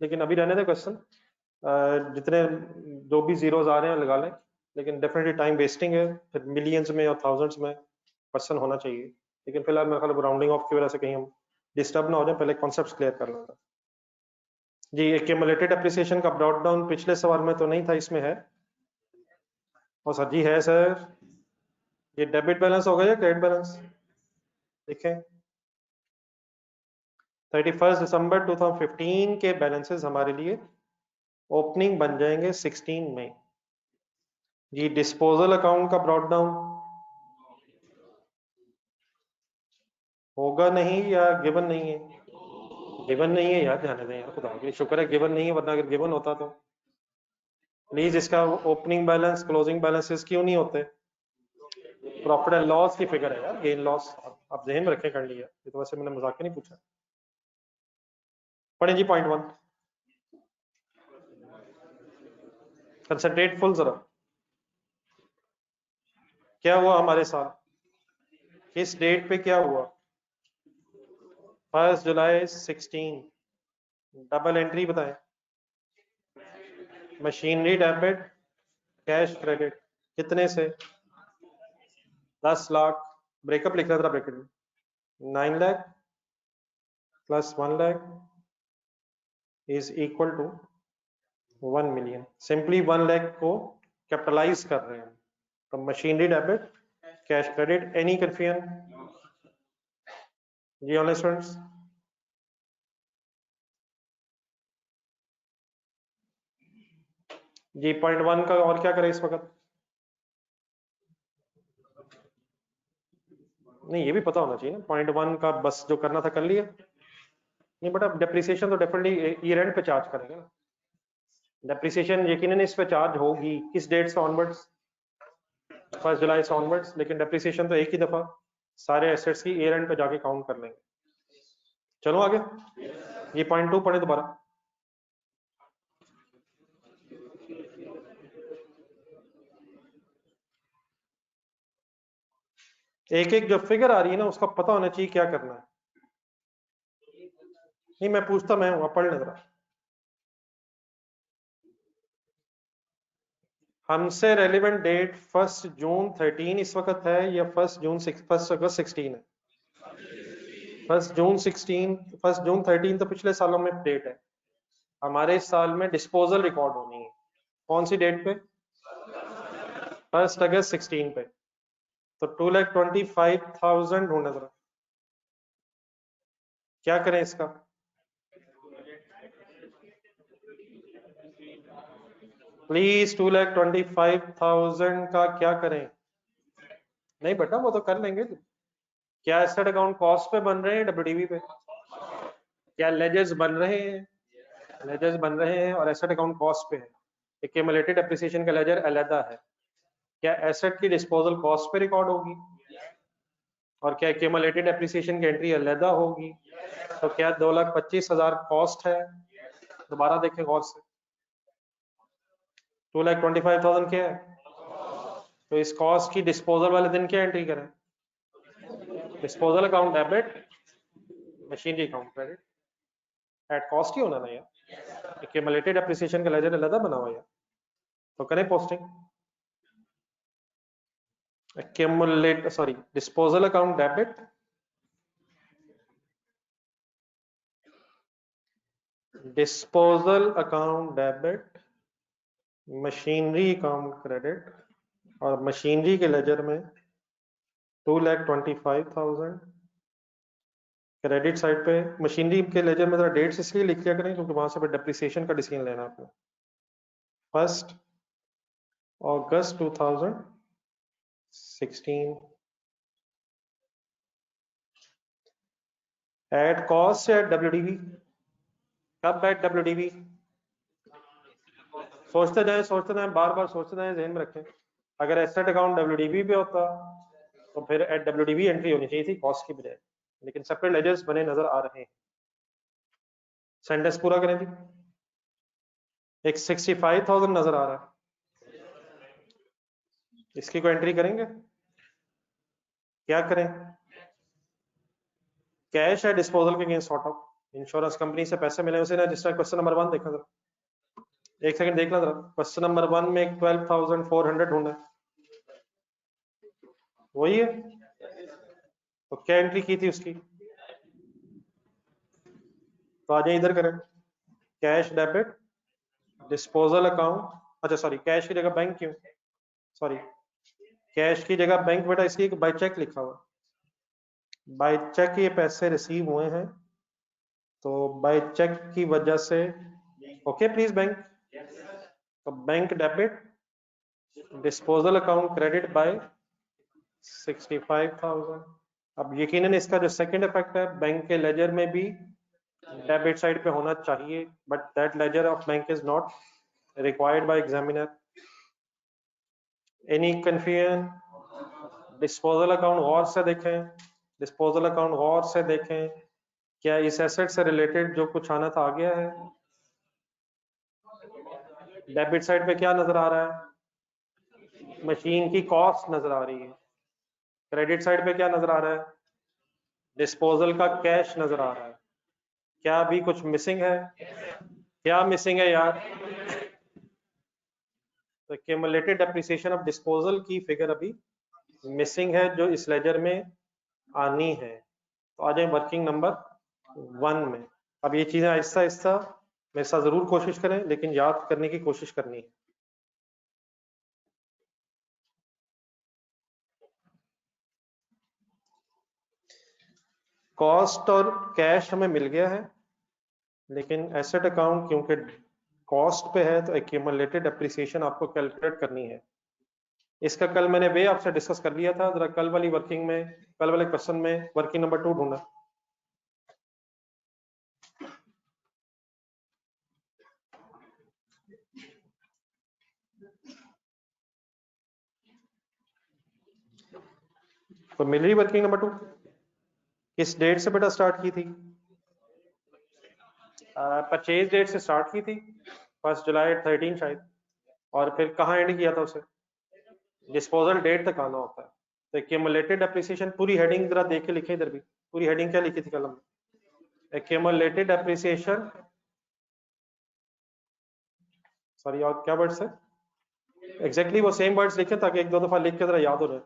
[SPEAKER 1] लेकिन अभी रहने दे क्वेश्चन, जितने जो भी जीरोस आ रहे हैं लगा लें, लेकिन डेफिनेटली टाइम वेस्टिंग है, फिर मिलियंस में और थाउजेंड्स में क्वेश्चन होना चाहिए। लेकिन फिलहाल मेरे ख्याल राउंडिंग ऑफ की वजह से कहीं हम डिस्टर्ब ना हो जाए, पहले कॉन्सेप्ट क्लियर कर लेंगे। जी, एक्यूमुलेटेड एप्रिसिएशन का ब्रॉड डाउन पिछले सवाल में तो नहीं था, इसमें है। और सर जी है सर, ये डेबिट बैलेंस होगा या क्रेडिट बैलेंस? देखें 31 दिसंबर 2015 के बैलेंसेस हमारे लिए ओपनिंग बन जाएंगे 16 में। जी, डिस्पोजल अकाउंट का ब्रॉड डाउन होगा नहीं या गिवन नहीं है? गिवन नहीं है यार, ध्यान दें यार, खुदा की शुक्र है गिवन नहीं है, वरना अगर गिवन होता तो प्लीज इसका ओपनिंग बैलेंस क्लोजिंग बैलेंसेस क्यों नहीं होते? प्रॉफिट एंड लॉस की फिगर है यार, गेन लॉस आप जहन में रखें, कर लिया, ये तो वैसे मैंने मजाक नहीं पूछा। पढ़े जी पॉइंट 1, कंसंट्रेट फुल जरा। क्या हुआ हमारे साथ, किस डेट पे क्या हुआ? 1 जुलाई 16। डबल एंट्री बताएं। मशीनरी डेबिट, कैश क्रेडिट, कितने से? 10 लाख। ब्रेकअप लिख रहा था ब्रैकेट में, 9 lakh plus 1 lakh is equal to 1 million. Simply 1 lakh को कैपिटलाइज कर रहे हैं, तो machinery debit, cash credit. Any confusion जी ऑनलाइन स्टूडेंट्स? जी पॉइंट 1 का और क्या करें इस वक्त? नहीं, ये भी पता होना चाहिए ना, पॉइंट 1 का बस जो करना था कर लिया। नहीं बेटा, डेप्रिसिएशन तो डेफिनेटली ईयर एंड पे चार्ज करेंगे ना। डेप्रिसिएशन यकीनन इस पे चार्ज होगी। किस डेट से ऑनवर्ड्स? 1 जुलाई से ऑनवर्ड्स। लेकिन डेप्रिसिएशन तो एक ही दफा सारे एसेट्स की ईयर एंड पे जाके काउंट कर लेंगे। चलो आगे, ये पॉइंट 2 पढ़े दोबारा। एक एक जो फिगर आ रही है ना उसका पता होना चाहिए क्या करना है। नहीं मैं पूछता, मैं हूं, पढ़ ले जरा। हमसे रेलिवेंट डेट 1 जून 13 इस वक्त है या 1 अगस्त 16 है? 1 जून 16, 1 जून 13 तो पिछले सालों में डेट है। हमारे इस साल में डिस्पोजल रिकॉर्ड होनी है। कौन सी डेट पे? 1 अगस्त 16 पे। तो 2,25,000 ढूंढना जरा, क्या करें इसका? प्लीज 2,25,000 का क्या करें? नहीं बेटा वो तो कर लेंगे। क्या एसेट अकाउंट कॉस्ट पे बन रहे हैं डब्ल्यूडीवी पे? क्या लेजर्स बन रहे हैं? लेजर्स बन रहे हैं और एसेट अकाउंट कॉस्ट पे है। एक्यूमुलेटेड एप्रिसिएशन का लेजर अलग है। क्या एसेट की डिस्पोजल कॉस्ट पे रिकॉर्ड होगी? और क्या एक्यूमुलेटेड एप्रिसिएशन की एंट्री अलग होगी? तो क्या 2,25,000 कॉस्ट है? दोबारा देखें गौर से, 2,25,000 क्या है? तो इस कॉस्ट की डिस्पोजल वाले दिन क्या एंट्री करें? Disposal account debit, machinery account credit. At cost ही होना ना यार, एक्यूमुलेटेड एप्रिसिएशन का लेजर अलग बना हुआ है। तो करें posting. Accumulate sorry disposal account debit, disposal account debit, machinery account credit. और मशीनरी के लेजर में 2,25,000 क्रेडिट साइड पे। मशीनरी के लेजर में जरा डेट्स इसलिए लिख लिया करें क्योंकि वहां से डेप्रिसिएशन का डिसीजन लेना है आपने। 1 अगस्त 2016 एट कॉस्ट या डब्ल्यूडीवी? कब एट डब्ल्यूडीवी? सोचते जाएं, बार बार सोचते जाएं, ध्यान में रखें। अगर एसेट अकाउंट डब्ल्यूडीवी पे होता तो फिर एट डब्ल्यूडीवी एंट्री होनी चाहिए थी कॉस्ट की बजाय, लेकिन सेपरेट लेजर्स बने नजर आ रहे हैं। सेंटेंस पूरा करें जी। एक 65,000 नजर आ रहा है, इसकी को एंट्री करेंगे? क्या करें? कैश है डिस्पोजल के against sort out. Insurance company से पैसे मिले उसे ना, जिस तरह क्वेश्चन नंबर 1 देखा जरा, एक सेकंड देखना जरा। क्वेश्चन नंबर 1 में 12,400 ढूंढना है, वही है। तो क्या एंट्री की थी उसकी? तो आ जाए इधर करें, कैश डेबिट, डिस्पोजल अकाउंट। अच्छा सॉरी, कैश की जगह बैंक क्यों? सॉरी, कैश की जगह बैंक बेटा इसलिए कि बाय चेक लिखा हुआ, बाय चेक ये पैसे रिसीव हुए हैं, तो बाय चेक की वजह से ओके प्लीज बैंक। तो bank debit, disposal account credit by 65,000। अब यकीनन इसका जो सेकंड इफेक्ट है, बैंक के लेजर में भी डेबिट साइड पे होना चाहिए, but that ledger of bank is not required by examiner. Any confusion? Disposal account गौर से देखें, डिस्पोजल अकाउंट गौर से देखें, क्या इस एसेट से रिलेटेड जो कुछ आना था आ गया है? डेबिट साइड पे क्या नजर आ रहा है? मशीन की कॉस्ट नजर आ रही है। क्रेडिट साइड पे क्या नजर आ रहा है? डिस्पोजल का कैश नजर आ रहा है। क्या अभी कुछ मिसिंग है? क्या मिसिंग है यार? तो क्यूमुलेटेड डेप्रिसिएशन ऑफ डिस्पोजल की फिगर अभी मिसिंग है जो इस लेजर में आनी है। तो आ जाए वर्किंग नंबर 1 में। अब ये चीजें आहिस्ता आहिस्ता मेरे साथ जरूर कोशिश करें, लेकिन याद करने की कोशिश करनी है। कॉस्ट और कैश हमें मिल गया है, लेकिन एसेट अकाउंट क्योंकि कॉस्ट पे है तो एक्यूमुलेटेड एप्रिसिएशन आपको कैलकुलेट करनी है। इसका कल मैंने वे आपसे डिस्कस कर लिया था, जरा कल वाली वर्किंग में, कल वाले क्वेश्चन में वर्किंग नंबर 2 ढूंढना। तो मिल रही वर्किंग नंबर 2? किस डेट से बेटा स्टार्ट की थी? परचेज डेट से स्टार्ट की थी 1 जुलाई 13 शायद, और फिर कहाँ एंड किया था उसे? डिस्पोजल डेट तक आना होता है। तो एक्यूमुलेटेड डेप्रिसिएशन पूरी हेडिंग जरा देख के लिखे इधर भी, पूरी हेडिंग क्या लिखी थी कलम में? एक्यूमुलेटेड डेप्रिसिएशन, सॉरी और क्या वर्ड्स है? एग्जैक्टली वो सेम वर्ड्स लिखे ताकि एक दो दफा लिख के जरा याद हो जाए।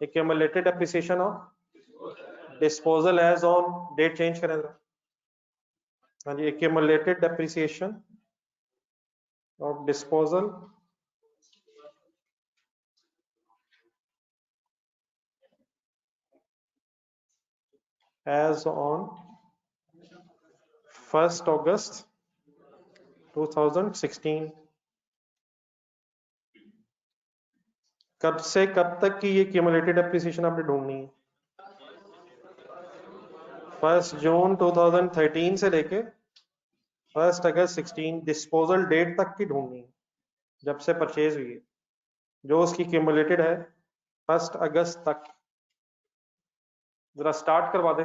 [SPEAKER 1] Accumulated depreciation of disposal as on date change करें जरा। हाँ जी, accumulated depreciation of disposal as on 1st August 2016। कब से कब तक की ये क्यूमुलेटेड डेप्रिसिएशन आपने ढूंढनी है? 1 जून 2013 से लेके 1 अगस्त 16 डिस्पोजल डेट तक की ढूंढनी है, जब से परचेज हुई है, जो उसकी क्यूमुलेटेड है 1 अगस्त तक। जरा स्टार्ट करवा दे।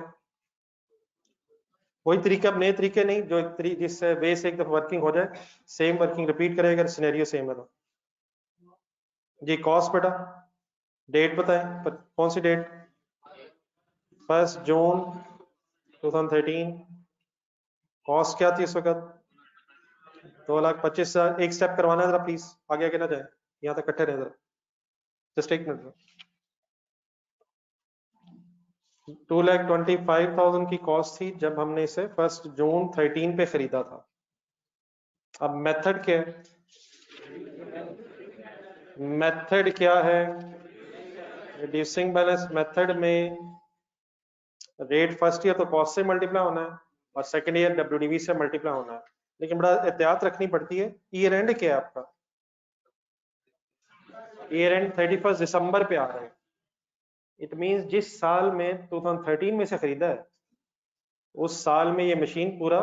[SPEAKER 1] वही तरीका, अब नए तरीके नहीं, जो जिससे वे से एक दफा वर्किंग हो जाए, सेम वर्किंग रिपीट करेगा, सिनेरियो सेम है तो। जी कॉस्ट बेटा, डेट बताएं, कौन सी डेट? 1 जून 2013। कॉस्ट क्या थी उस वक्त? 2,25,000। एक स्टेप करवाना है जरा प्लीज, आगे आगे ना जाए, यहाँ तक इकट्ठे रहे जरा, जस्ट एक मिनट। 2,25,000 की कॉस्ट थी जब हमने इसे 1 जून 13 पे खरीदा था। अब मेथड क्या है? मेथड क्या है? रिड्यूसिंग बैलेंस मेथड में रेट फर्स्ट ईयर तो कॉस्ट से मल्टीप्लाई होना है, और सेकंड ईयर डब्ल्यूडीवी से मल्टीप्लाई होना है। लेकिन बड़ा एहतियात रखनी पड़ती है। ईयर एंड क्या है आपका? ईयर एंड 31 दिसंबर पे आ रहा है। इट मींस जिस साल में 2013 में से खरीदा है, उस साल में ये मशीन पूरा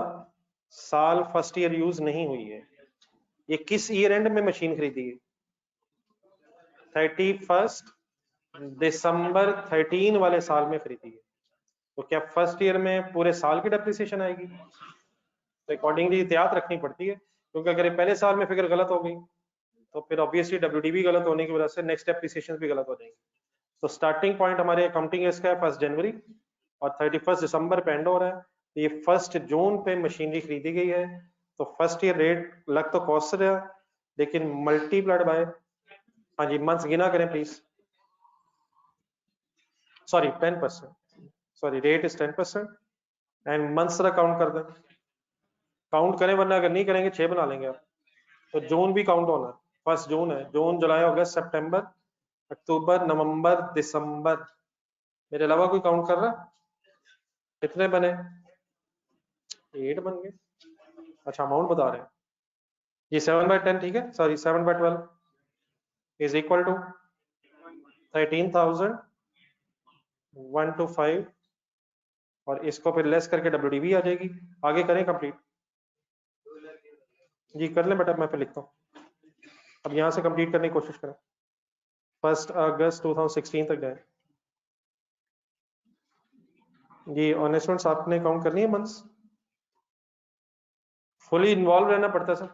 [SPEAKER 1] साल फर्स्ट ईयर यूज नहीं हुई है। ये किस ईयर एंड में मशीन खरीदी है? 31 दिसंबर 13 वाले साल में खरीदी है। तो क्या फर्स्ट ईयर में पूरे साल की डेप्रिसिएशन आएगी? तो अकॉर्डिंगली एहतियात रखनी पड़ती है, क्योंकि अगर ये पहले साल में फिगर गलत हो गई तो फिर ऑब्वियसली डब्ल्यूडीवी गलत होने की वजह से नेक्स्ट डेप्रिसिएशन भी गलत हो जाएंगी। तो स्टार्टिंग पॉइंट हमारे अकाउंटिंग इसका है 1 जनवरी, और 31 दिसंबर पे एंड हो रहा है। तो ये 1 जून पे मशीनरी खरीदी गई है, तो फर्स्ट ईयर रेट लग तो कॉस्ट से रहा, लेकिन मल्टीप्लाइड बाय, हाँ जी मंथ्स गिना करें please, sorry 10%, sorry rate is 10%, and months जरा काउंट कर दें, काउंट करें, वरना अगर नहीं करेंगे 6 बना लेंगे आप। तो जून भी काउंट होना है, 1 जून है, जून जुलाई अगस्त सितंबर अक्टूबर नवंबर दिसंबर, मेरे अलावा कोई काउंट कर रहा है? कितने बने? 8 बन गए। अच्छा अमाउंट बता रहे हैं ये 7/10, ठीक है, सॉरी 7/12 इज इक्वल टू 13,125, और इसको फिर लेस करके डब्ल्यूडीवी आ जाएगी। आगे करें कंप्लीट? जी कर लें बेटा, मैं फिर लिखता हूँ। अब यहाँ से कंप्लीट करने की कोशिश करें, 1 अगस्त 2016 तक जाए। जी ऑनेस्ट आपने काउंट करनी है मंथ्स, फुली इन्वॉल्व रहना पड़ता है सर।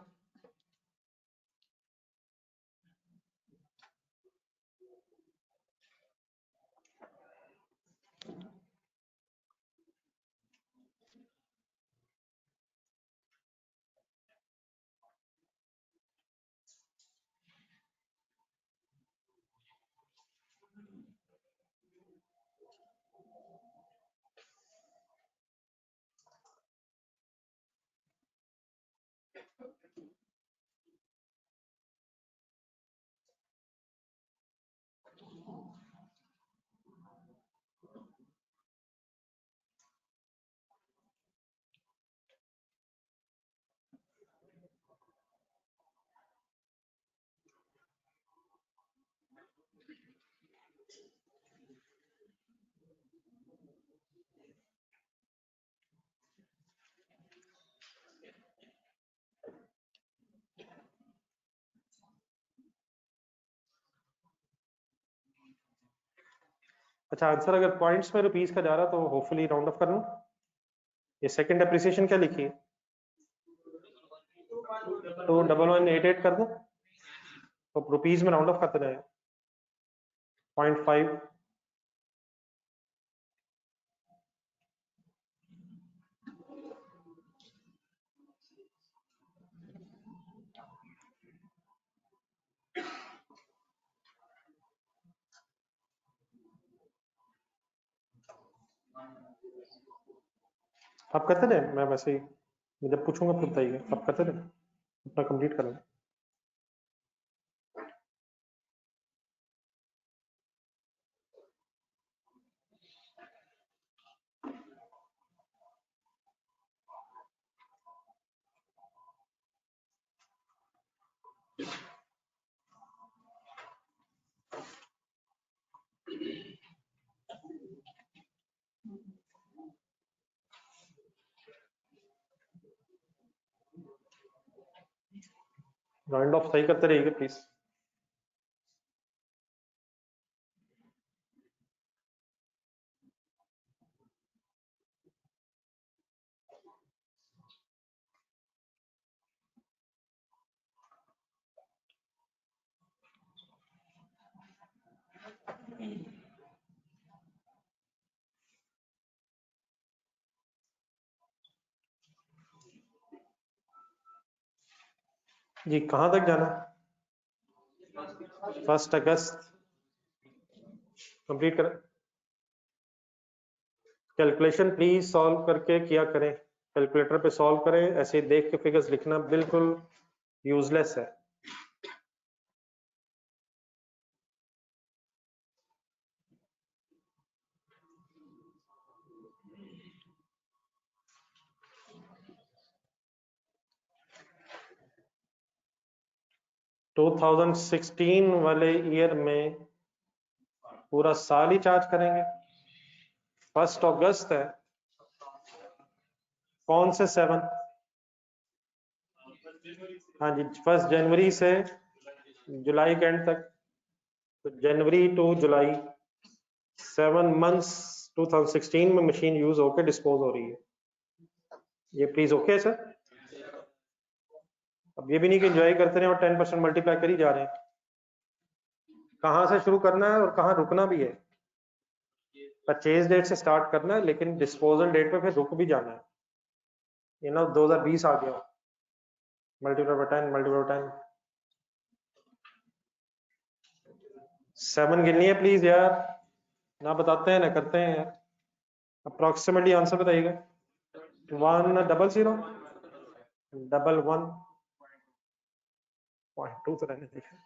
[SPEAKER 1] अच्छा आंसर अगर पॉइंट्स में रुपीस का जा रहा तो होपफुली राउंड ऑफ कर लूं। ये सेकंड एप्रिसिएशन क्या लिखी है? 21188 कर दूं तो रुपीस में राउंड ऑफ करते जाए 0.5। आप करते रहे, मैं वैसे ही मैं जब पूछूंगा फिर बताइए। आप करते रहे, अपना कंप्लीट करें। राउंड ऑफ सही करते रहिएगा प्लीज। जी कहाँ तक जाना? 1 अगस्त कंप्लीट करें। कैलकुलेशन प्लीज सॉल्व करके किया करें, कैलकुलेटर पे सॉल्व करें, ऐसे देख के फिगर्स लिखना बिल्कुल यूजलेस है। टू 2016 वाले ईयर में पूरा साल ही चार्ज करेंगे। 1 अगस्त है, कौन से 7? हाँ जी 1 जनवरी से जुलाई के एंड तक, तो जनवरी टू जुलाई 7 मंथ्स 2016 में मशीन यूज होकर डिस्पोज हो रही है। ये प्लीज ओके सर। अब ये भी नहीं कि एंजॉय करते रहे और 10% मल्टीप्लाई कर ही जा रहे हैं। कहाँ से शुरू करना है और कहाँ रुकना भी है। परचेज डेट से स्टार्ट करना है लेकिन डिस्पोजल डेट पे फिर रुक भी जाना है। ये ना 2020 आ गया, मल्टीप्लाई बाय 10 मल्टीप्लाई बाय 10। 7 गिननी है प्लीज यार, ना बताते हैं ना करते हैं यार। अप्रोक्सीमेटली आंसर बताइएगा। 100 11.2 तो रहने दीजिए।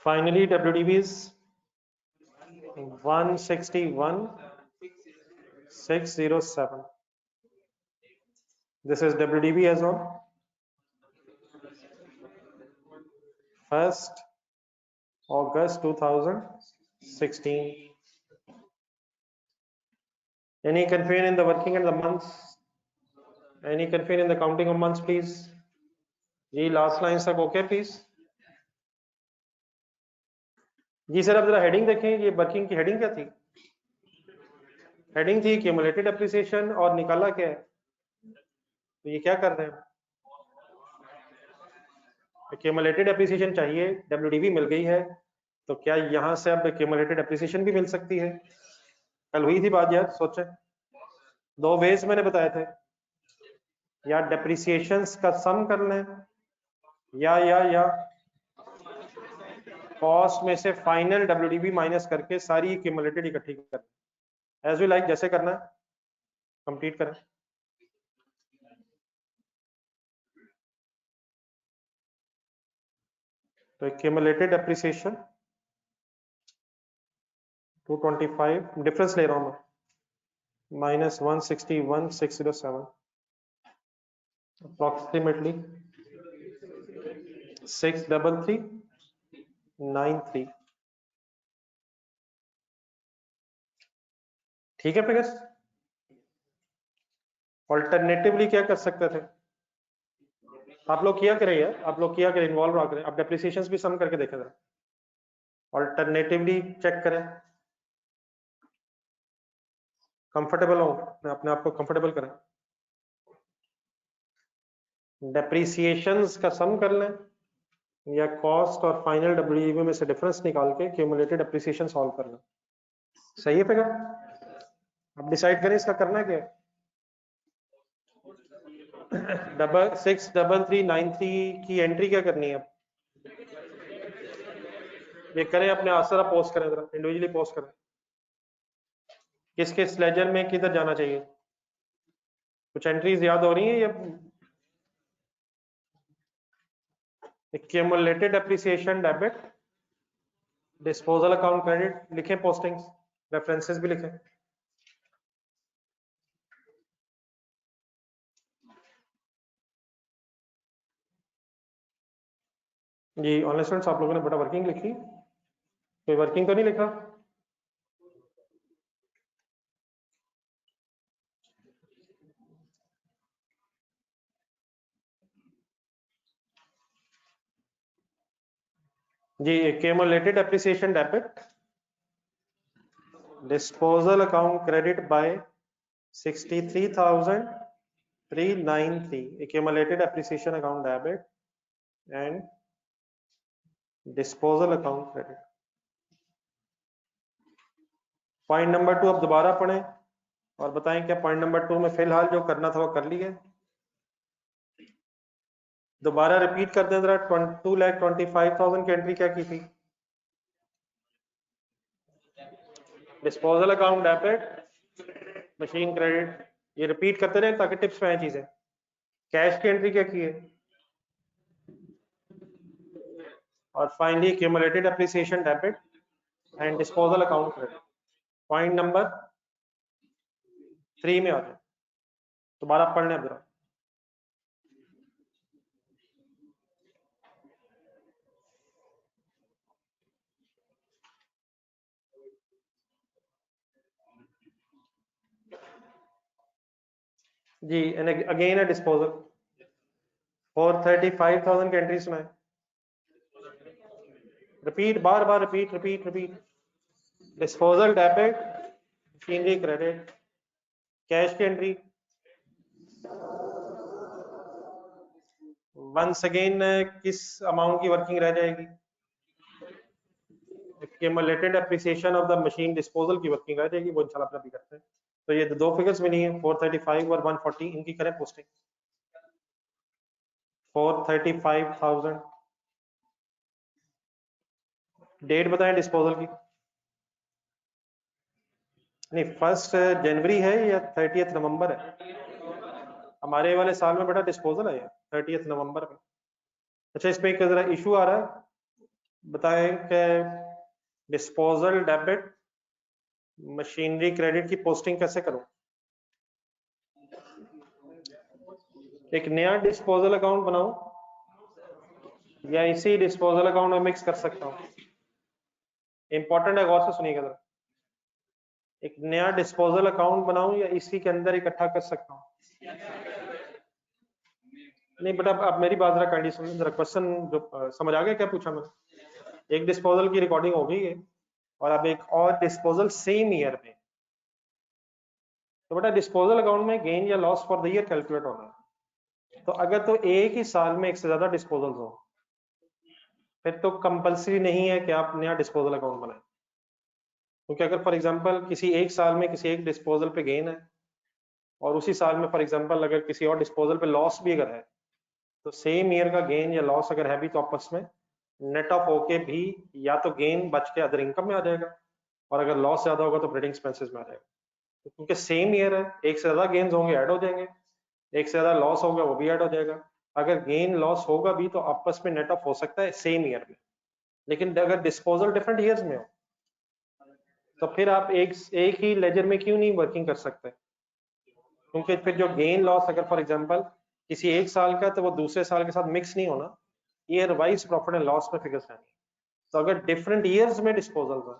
[SPEAKER 1] Finally, WDB is 161,607. This is WDB as on 1st August 2016. Any confusion in the working and the months? Any confusion in the counting of months, please? जी लास्ट लाइन तक ओके प्लीज। जी सर अब जरा हेडिंग देखें, ये वर्किंग की हेडिंग क्या थी? हेडिंग थी क्यूमुलेटेड एप्रिसिएशन और निकाला क्या है? तो ये क्या कर रहे हैं? क्यूमुलेटेड एप्रिसिएशन चाहिए, WDV मिल गई है, तो क्या यहां से अब क्यूमुलेटेड एप्रिसिएशन भी मिल सकती है? कल हुई थी बात यार, सोचे। 2 वेज मैंने बताए थे, या डेप्रिसिएशंस का सम कर लें या कॉस्ट में से फाइनल WDV माइनस करके सारी क्यूमुलेटेड इकट्ठी कर, एज वी लाइक, जैसे करना है कंप्लीट करें। तो क्यूमुलेटेड एप्रिसिएशन 225, डिफरेंस ले रहा हूं मैं, माइनस 161,607, अप्रोक्सीमेटली 63393। ठीक है फिगर्स। ऑल्टरनेटिवली क्या कर सकते थे? आप लोग किया करें यार, आप लोग किया करें, इन्वॉल्व रहा करें, आप डेप्रिसिएशंस भी सम करके देखें जरा, ऑल्टरनेटिवली चेक करें, कंफर्टेबल हो, अपने आप को कंफर्टेबल करें, डेप्रिसिएशंस का सम कर लें या कॉस्ट और फाइनल डब्ल्यूईबी में से डिफरेंस निकाल के क्यूमुलेटेड डेप्रिसिएशन सॉल्व कर लें। सही है फिगर? अब डिसाइड करें इसका करना है क्या। 663393 की एंट्री क्या करनी है? ये करें, अपने आसरा पोस्ट करें, जरा इंडिविजुअली पोस्ट करें, किस किस लेजर में किधर जाना चाहिए, कुछ एंट्रीज याद हो रही हैं या accumulated depreciation debit, disposal account credit लिखें, पोस्टिंग्स रेफरेंसेस भी लिखें। जी ऑनलाइन स्टूडेंट्स, आप लोगों ने बेटा वर्किंग लिखी, कोई वर्किंग तो नहीं लिखा? जी accumulated depreciation debit, disposal account credit by 63,393 accumulated depreciation account debit and disposal account credit। Point number 2 अब दोबारा पढ़ें और बताएं क्या पॉइंट नंबर 2 में फिलहाल जो करना था वो कर लिया। दोबारा रिपीट कर दें जरा, 2,25,000 की एंट्री क्या की थी? Disposal account debit, machine credit, ये रिपीट करते रहे ताकि टिप्स में आए चीजें। कैश की एंट्री क्या की है? और finally accumulated appreciation debit and disposal account credit. Point number 3 में आ जाए, दोबारा पढ़ने जरा। जी अगेन है डिस्पोजल, 435,000 की एंट्री सुनाए, रिपीट, बार बार repeat repeat repeat. Disposal debit, machinery credit, cash की एंट्री वंस अगेन किस अमाउंट की वर्किंग रह जाएगी? accumulated appreciation of the machine disposal की वर्किंग रह जाएगी, वो इंशाल्लाह अपना भी करते हैं। तो ये दो फिगर्स मिली हैं 435 और 140, इनकी करें पोस्टिंग। 435,000, डेट बताएं डिस्पोजल की। नहीं 1 जनवरी है या 30 नवंबर है? हमारे वाले साल में बेटा डिस्पोजल है 30 नवंबर में। अच्छा इसमें एक जरा इशू आ रहा है, बताएं कि डिस्पोजल डेबिट मशीनरी क्रेडिट की पोस्टिंग कैसे करूं? एक नया डिस्पोजल अकाउंट बनाऊं या इसी डिस्पोजल अकाउंट में मिक्स कर सकता हूं? इंपॉर्टेंट है, गौर से सुनिएगा जरा। एक नया डिस्पोजल अकाउंट बनाऊं या इसी के अंदर इकट्ठा कर सकता हूं? नहीं बेटा आप मेरी बात जरा कंडीशन जरा, क्वेश्चन जो समझ आ गया क्या पूछा मैंने? एक डिस्पोजल की रिकॉर्डिंग हो गई है और अब एक और डिस्पोजल सेम ईयर में, तो बेटा डिस्पोजल अकाउंट में गेन या loss for the year calculate होना है। तो अगर तो एक ही साल में एक से ज्यादा डिस्पोजल हो फिर तो कंपलसरी नहीं है कि आप नया डिस्पोजल अकाउंट बनाएं, क्योंकि अगर फॉर एग्जांपल किसी एक साल में किसी एक डिस्पोजल पे गेन है और उसी साल में फॉर एग्जांपल अगर किसी और डिस्पोजल पे लॉस भी अगर है, तो सेम ईयर का गेन या लॉस अगर है भी तो आपस में नेट ऑफ होके भी या तो गेन बच के अदर इनकम में आ जाएगा और अगर लॉस ज्यादा होगा तो ऑपरेटिंग एक्सपेंसेस में आ जाएगा। तो क्योंकि सेम ईयर है, एक से ज्यादा गेन्स होंगे ऐड हो जाएंगे, एक से ज्यादा लॉस होगा वो भी ऐड हो जाएगा। अगर गेन लॉस होगा भी तो आपस में नेट ऑफ हो सकता है सेम ईयर में, लेकिन अगर डिस्पोजल डिफरेंट ईयर्स में हो तो फिर आप एक ही लेजर में क्यों नहीं वर्किंग कर सकते? क्योंकि फिर जो गेन लॉस अगर फॉर एग्जांपल किसी एक साल का तो वो दूसरे साल के साथ मिक्स नहीं होना, year wise profit and loss में फिगर्स आनी। तो अगर डिफरेंट ईयर्स में डिस्पोजल है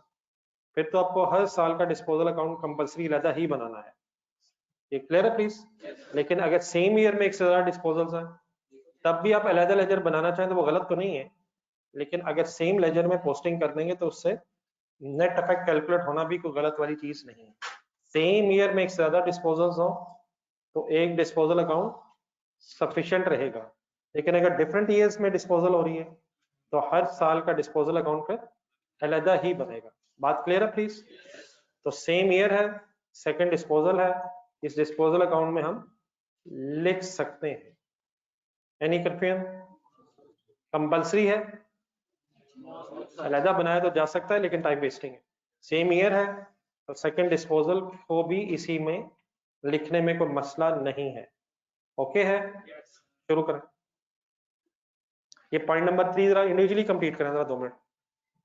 [SPEAKER 1] फिर तो आपको हर साल का डिस्पोजल अकाउंट कंपलसरी अलग ही बनाना है। ये क्लियर है प्लीज? लेकिन अगर सेम ईयर में एक से ज्यादा डिस्पोजल्स है तब भी आप अलग लेजर बनाना चाहें तो वो गलत तो नहीं है, लेकिन अगर सेम लेजर में पोस्टिंग कर देंगे तो उससे नेट इफेक्ट कैलकुलेट होना भी कोई गलत वाली चीज नहीं है। सेम ईयर में एक से ज्यादा डिस्पोजल्स हो तो एक डिस्पोजल अकाउंट सफिशिएंट रहेगा, लेकिन अगर डिफरेंट ईयर्स में डिस्पोजल हो रही है तो हर साल का डिस्पोजल अकाउंट फिर अलग ही बनेगा। बात क्लियर है प्लीज? तो सेम ईयर है, सेकंड डिस्पोजल है, इस डिस्पोजल अकाउंट में हम लिख सकते हैं। Any confusion? कंपल्सरी है, अलहदा बनाया तो जा सकता है लेकिन टाइम वेस्टिंग है। सेम ईयर है तो सेकंड डिस्पोजल को भी इसी में लिखने में कोई मसला नहीं है। ओके है? शुरू करें। ये पॉइंट नंबर 3 जरा इंडिविजुअली कंप्लीट करें, जरा 2 मिनट।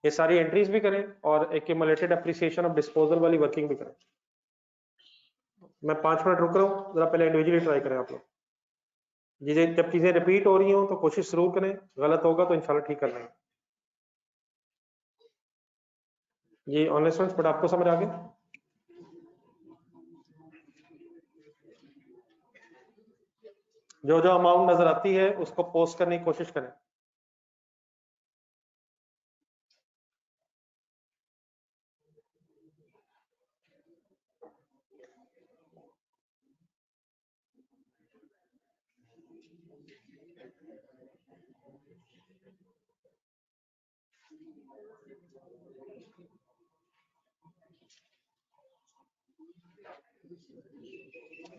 [SPEAKER 1] ये सारी एंट्रीज भी करें और एक्यूमुलेटेड एप्रिसिएशन ऑफ डिस्पोजल वाली वर्किंग भी करें। मैं 5 मिनट रुक रहा हूँ, जरा पहले इंडिविजुअली ट्राई करें आप लोग। जब चीजें रिपीट हो रही हो तो कोशिश जरूर करें, गलत होगा तो इंशाल्लाह ठीक कर लेंगे। ये ऑनलाइन स्टूडेंट्स, बट आपको समझ आ गया? जो जो अमाउंट नजर आती है उसको पोस्ट करने की कोशिश करें।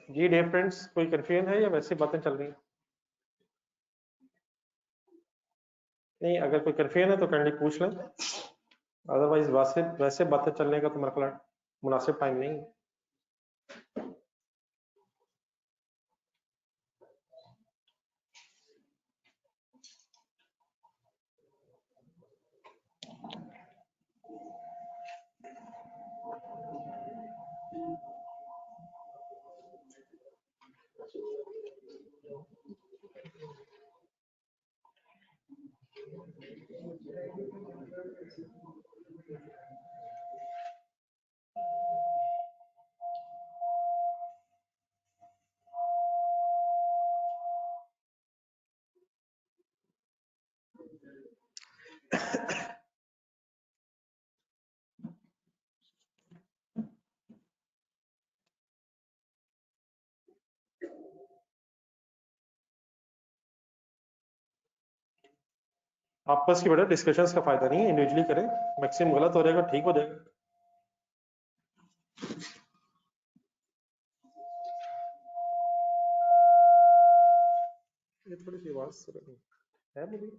[SPEAKER 1] जी डियर फ्रेंड्स, कोई कंफ्यूजन है या वैसे बातें चल रही हैं? नहीं, अगर कोई कंफ्यूजन है तो काइंडली पूछ लें, अदरवाइज वैसे वैसे बातें चलने का तो मेरा ख्याल मुनासिब टाइम नहीं है। आपस की बड़ा डिस्कशंस का फायदा नहीं है, इंडिविजुअली करें, मैक्सिमम गलत हो जाएगा ठीक हो जाएगा। ये थोड़ी सी आवाज है मेरी।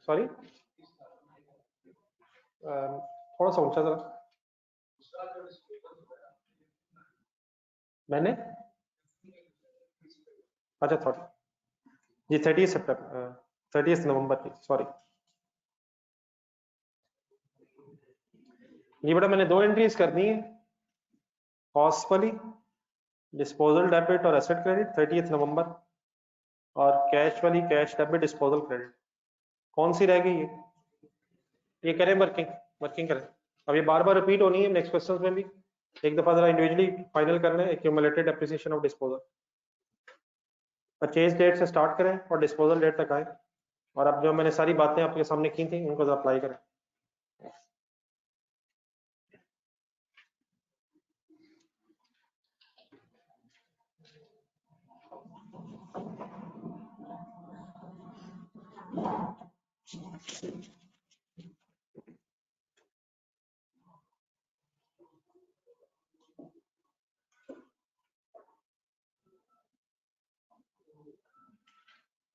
[SPEAKER 1] सॉरी, थोड़ा सा ऊंचा जरा। मैंने अच्छा थोड़ा जी 30 सितंबर 30 नवंबर की, सॉरी जी बेटा, मैंने 2 एंट्रीज करनी है, कॉस्ट वाली, डिस्पोजल डेबिट और एसेट क्रेडिट 30 नवंबर, और कैश वाली, कैश डेबिट डिस्पोजल क्रेडिट। कौन सी रह गई ये करें वर्किंग, वर्किंग करें। अब ये बार बार रिपीट होनी है नेक्स्ट क्वेश्चन में भी, एक दफा जरा इंडिविजुअली फाइनल कर लें। Accumulated appreciation of disposal, purchase date से स्टार्ट करें और डिस्पोजल डेट तक आए, और अब जो मैंने सारी बातें आपके सामने की थी उनको अप्लाई करें।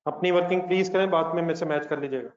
[SPEAKER 1] अपनी वर्किंग प्लीज करें, बाद में मेरे से मैच कर लीजिएगा।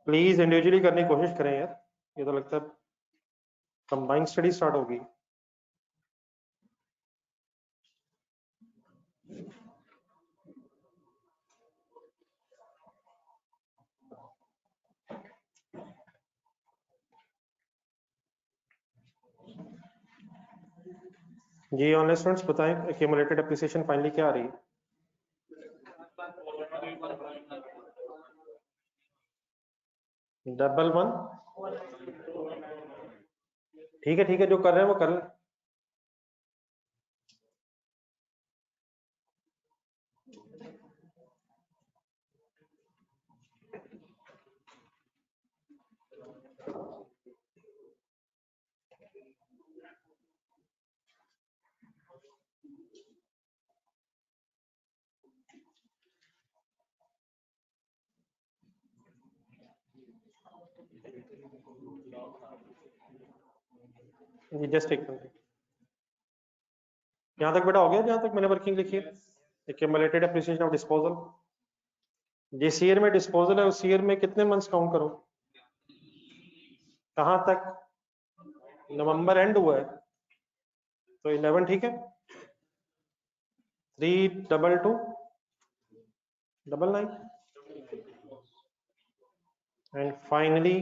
[SPEAKER 1] प्लीज इंडिविजुअली करने की कोशिश करें यार, ये तो लगता है कंबाइंड स्टडी स्टार्ट होगी। जी ऑनलाइन स्टूडेंट्स बताएं एक्यूमुलेटेड एप्रिसिएशन फाइनली क्या आ रही है? डबल वन, ठीक है जो कर रहे हैं वो कर लें। जी जस्ट एक मिनट, यहाँ तक बेटा हो गया जहाँ तक मैंने वर्किंग लिखी है? एक्यूमुलेटेड एप्रिसिएशन ऑफ डिस्पोजल, जिस ईयर में डिस्पोजल है उस ईयर में कितने मंथ्स काउंट करूं? कहाँ तक? नवंबर एंड हुआ है तो 11 ठीक है। 32299 and finally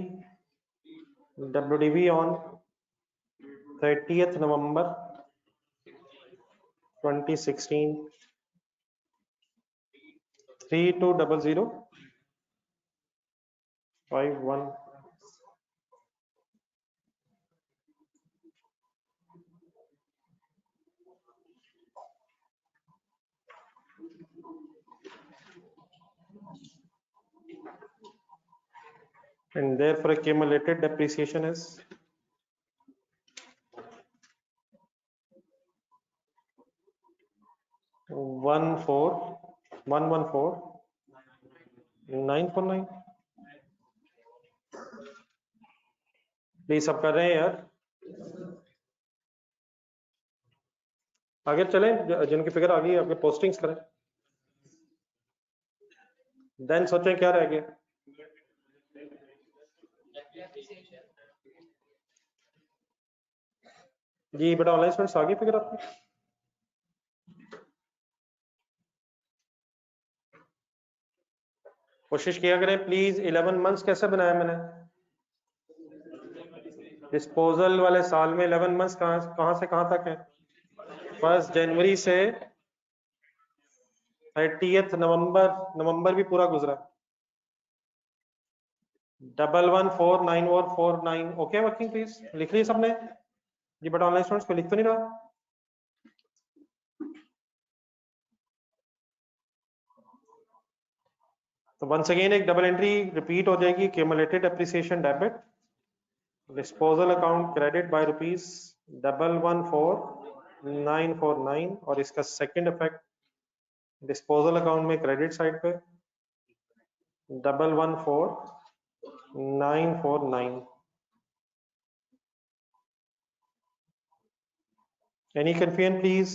[SPEAKER 1] WDV on 30th November 2016 320051 and therefore accumulated depreciation is 14114,949। Please सब कर रहे हैं यार, आगे चलें, जिनकी फिगर आ गई अपने पोस्टिंग्स करें, देन सोचें क्या रह गया। जी बेटा ऑनलाइन स्टूडेंट्स आ गई फिगर आपकी? कोशिश किया करें प्लीज। 11 मंथ्स कैसे बनाया मैंने? डिस्पोजल वाले साल में 11 मंथ्स कहां से कहां तक है? 1 जनवरी से 30th नवंबर, नवंबर भी पूरा गुजरा। 11149449 ओके वर्किंग प्लीज लिख ली सबने? जी बट ऑनलाइन स्टूडेंट्स को लिख तो नहीं रहा। तो वंस अगेन एक डबल एंट्री रिपीट हो जाएगी, cumulated appreciation debit, disposal account credit bye ₹114,949 और इसका सेकंड इफेक्ट डिस्पोजल अकाउंट में क्रेडिट साइड पे 114949। Any confusion please?